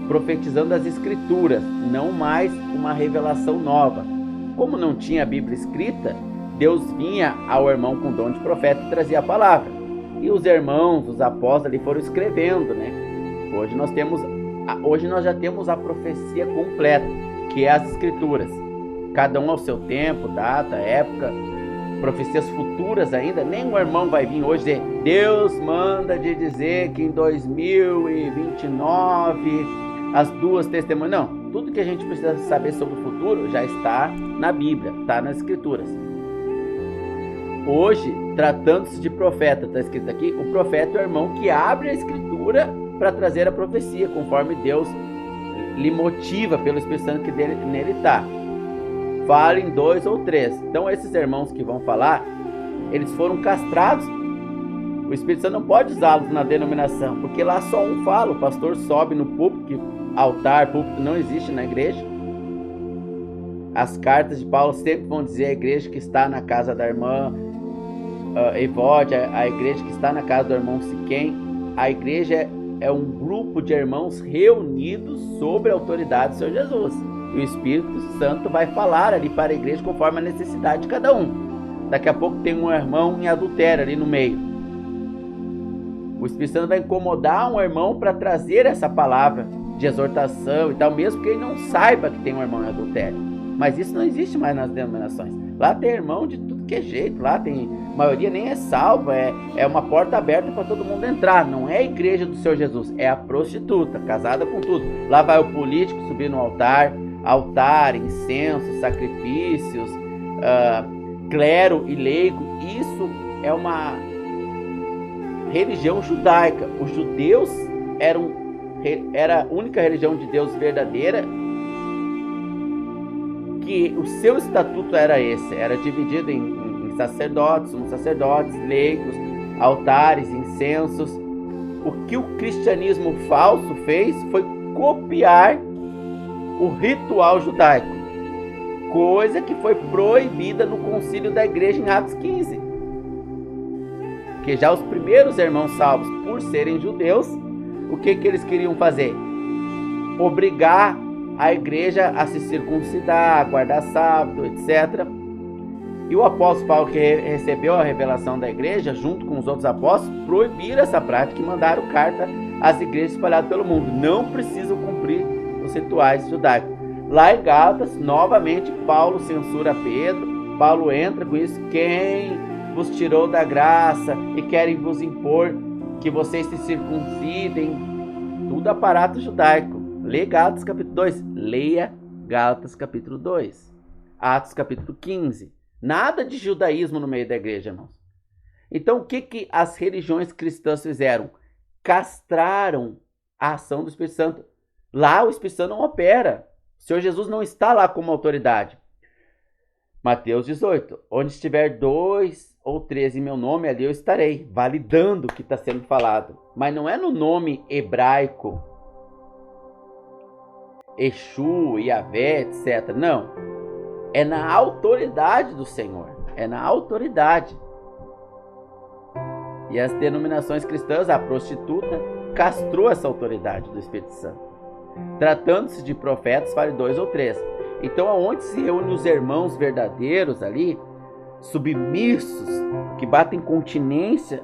profetizando as escrituras, não mais uma revelação nova. Como não tinha a Bíblia escrita, Deus vinha ao irmão com dom de profeta e trazia a palavra. E os irmãos, os apóstolos ali foram escrevendo, né? Hoje nós já temos a profecia completa, que é as escrituras. Cada um ao seu tempo, data, época, profecias futuras ainda. Nenhum irmão vai vir hoje dizer: Deus manda de dizer que em 2029 as duas testemunhas. Não, tudo que a gente precisa saber sobre o futuro já está na Bíblia, está nas escrituras. Hoje, tratando-se de profeta, está escrito aqui, o profeta é o irmão que abre a escritura para trazer a profecia, conforme Deus lhe motiva pelo Espírito Santo que nele está. Falem 2 ou 3. Então esses irmãos que vão falar, eles foram castrados. O Espírito Santo não pode usá-los na denominação, porque lá só um fala, o pastor sobe no púlpito, que altar, púlpito não existe na igreja. As cartas de Paulo sempre vão dizer a igreja que está na casa da irmã Evode, a igreja que está na casa do irmão Siquém. A igreja é um grupo de irmãos reunidos sob a autoridade do Senhor Jesus. E o Espírito Santo vai falar ali para a igreja conforme a necessidade de cada um. Daqui a pouco tem um irmão em adultério ali no meio. O Espírito Santo vai incomodar um irmão para trazer essa palavra de exortação e tal, mesmo que ele não saiba que tem um irmão em adultério. Mas isso não existe mais nas denominações. Lá tem irmão de tudo que é jeito, lá tem, a maioria nem é salva, é uma porta aberta para todo mundo entrar. Não é a igreja do Senhor Jesus, é a prostituta, casada com tudo. Lá vai o político subir no altar, incenso, sacrifícios, clero e leigo. Isso é uma religião judaica. Os judeus era a única religião de Deus verdadeira, que o seu estatuto era esse, era dividido em sacerdotes, sumos sacerdotes, leigos, altares, incensos. O que o cristianismo falso fez foi copiar o ritual judaico, coisa que foi proibida no concílio da igreja em Atos 15. Que já os primeiros irmãos salvos, por serem judeus, o que eles queriam fazer? Obrigar a igreja a se circuncidar, a guardar sábado, etc. E o apóstolo Paulo, que recebeu a revelação da igreja, junto com os outros apóstolos, proibiram essa prática e mandaram carta às igrejas espalhadas pelo mundo. Não precisam cumprir os rituais judaicos. Lá em Gálatas, novamente, Paulo censura Pedro. Paulo entra com isso: quem vos tirou da graça e querem vos impor que vocês se circuncidem? Tudo aparato judaico. Lê Gálatas capítulo 2. Leia Gálatas capítulo 2. Atos capítulo 15. Nada de judaísmo no meio da igreja, irmãos. Então o que as religiões cristãs fizeram? Castraram a ação do Espírito Santo. Lá o Espírito Santo não opera. O Senhor Jesus não está lá como autoridade. Mateus 18. Onde estiver 2 ou 3 em meu nome, ali eu estarei, validando o que está sendo falado. Mas não é no nome hebraico, Exu, Yahvé, etc. Não. É na autoridade do Senhor. É na autoridade. E as denominações cristãs, a prostituta, castrou essa autoridade do Espírito Santo. Tratando-se de profetas, fale 2 ou 3. Então, aonde se reúnem os irmãos verdadeiros ali, submissos, que batem continência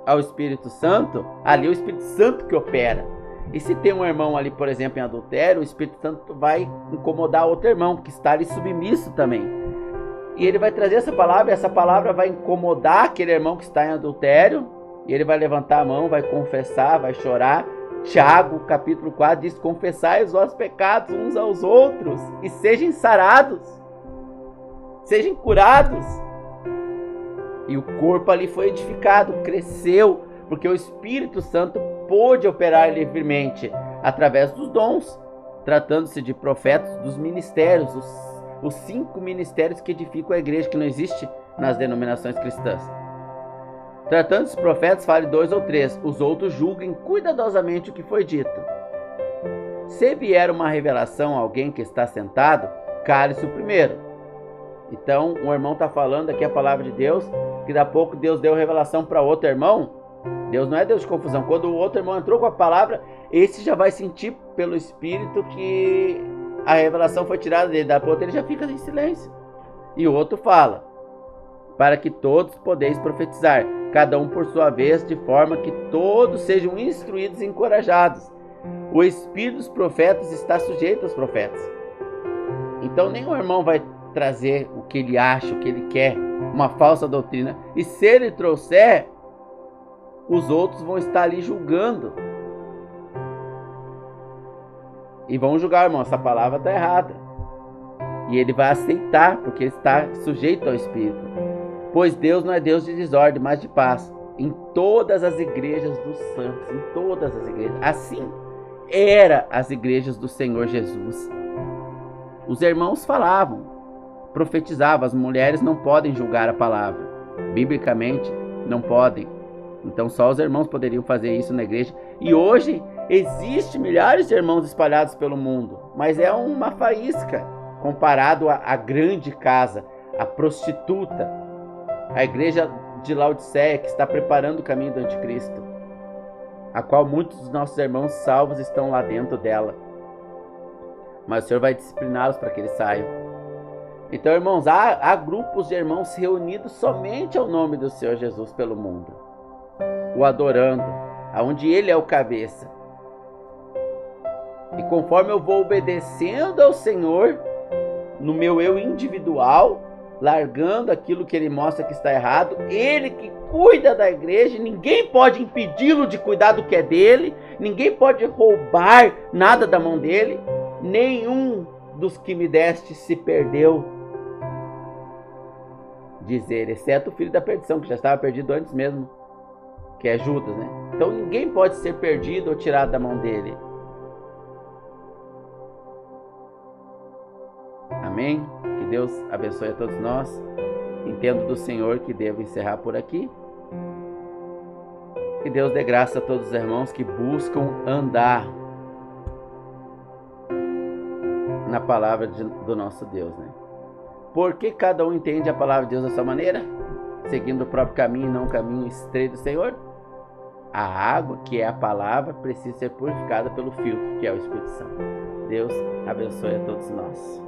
ao Espírito Santo, ali é o Espírito Santo que opera. E se tem um irmão ali, por exemplo, em adultério, o Espírito Santo vai incomodar outro irmão que está ali submisso também. E ele vai trazer essa palavra, e essa palavra vai incomodar aquele irmão que está em adultério, e ele vai levantar a mão, vai confessar, vai chorar. Tiago, capítulo 4, diz: confessai os vossos pecados uns aos outros, e sejam sarados, sejam curados. E o corpo ali foi edificado, cresceu, porque o Espírito Santo pôde operar livremente, através dos dons, tratando-se de profetas, dos ministérios, os 5 ministérios que edificam a igreja, que não existe nas denominações cristãs. Tratando-se de profetas, fale 2 ou 3, os outros julguem cuidadosamente o que foi dito. Se vier uma revelação a alguém que está sentado, cale-se o primeiro. Então, o irmão está falando aqui a palavra de Deus, que daqui a pouco Deus deu revelação para outro irmão. Deus não é Deus de confusão. Quando o outro irmão entrou com a palavra, esse já vai sentir pelo Espírito que a revelação foi tirada dele. Da pouco ele já fica em silêncio. E o outro fala: para que todos podeis profetizar, cada um por sua vez, de forma que todos sejam instruídos e encorajados. O espírito dos profetas está sujeito aos profetas. Então nenhum irmão vai trazer o que ele acha, o que ele quer, uma falsa doutrina. E se ele trouxer, os outros vão estar ali julgando. E vão julgar: irmão, essa palavra está errada. E ele vai aceitar, porque está sujeito ao Espírito. Pois Deus não é Deus de desordem, mas de paz, em todas as igrejas dos santos, em todas as igrejas. Assim eram as igrejas do Senhor Jesus. Os irmãos falavam, profetizavam. As mulheres não podem julgar a palavra, biblicamente não podem. Então só os irmãos poderiam fazer isso na igreja. E hoje existem milhares de irmãos espalhados pelo mundo, mas é uma faísca comparado à grande casa, a prostituta, a igreja de Laodiceia, que está preparando o caminho do anticristo, a qual muitos dos nossos irmãos salvos estão lá dentro dela. Mas o Senhor vai discipliná-los para que eles saiam. Então, irmãos, há grupos de irmãos reunidos somente ao nome do Senhor Jesus pelo mundo, o adorando, aonde Ele é o cabeça. E conforme eu vou obedecendo ao Senhor, no meu eu individual, largando aquilo que Ele mostra que está errado, Ele que cuida da igreja, ninguém pode impedi-lo de cuidar do que é dele, ninguém pode roubar nada da mão dele. Nenhum dos que me deste se perdeu, diz ele, exceto o filho da perdição, que já estava perdido antes mesmo, que é Judas, né? Então ninguém pode ser perdido ou tirado da mão dele. Amém? Que Deus abençoe a todos nós. Entendo do Senhor que devo encerrar por aqui. Que Deus dê graça a todos os irmãos que buscam andar na palavra do nosso Deus, né? Porque cada um entende a palavra de Deus da sua maneira, seguindo o próprio caminho e não o caminho estreito do Senhor. A água, que é a palavra, precisa ser purificada pelo filtro, que é o Espírito Santo. Deus abençoe a todos nós.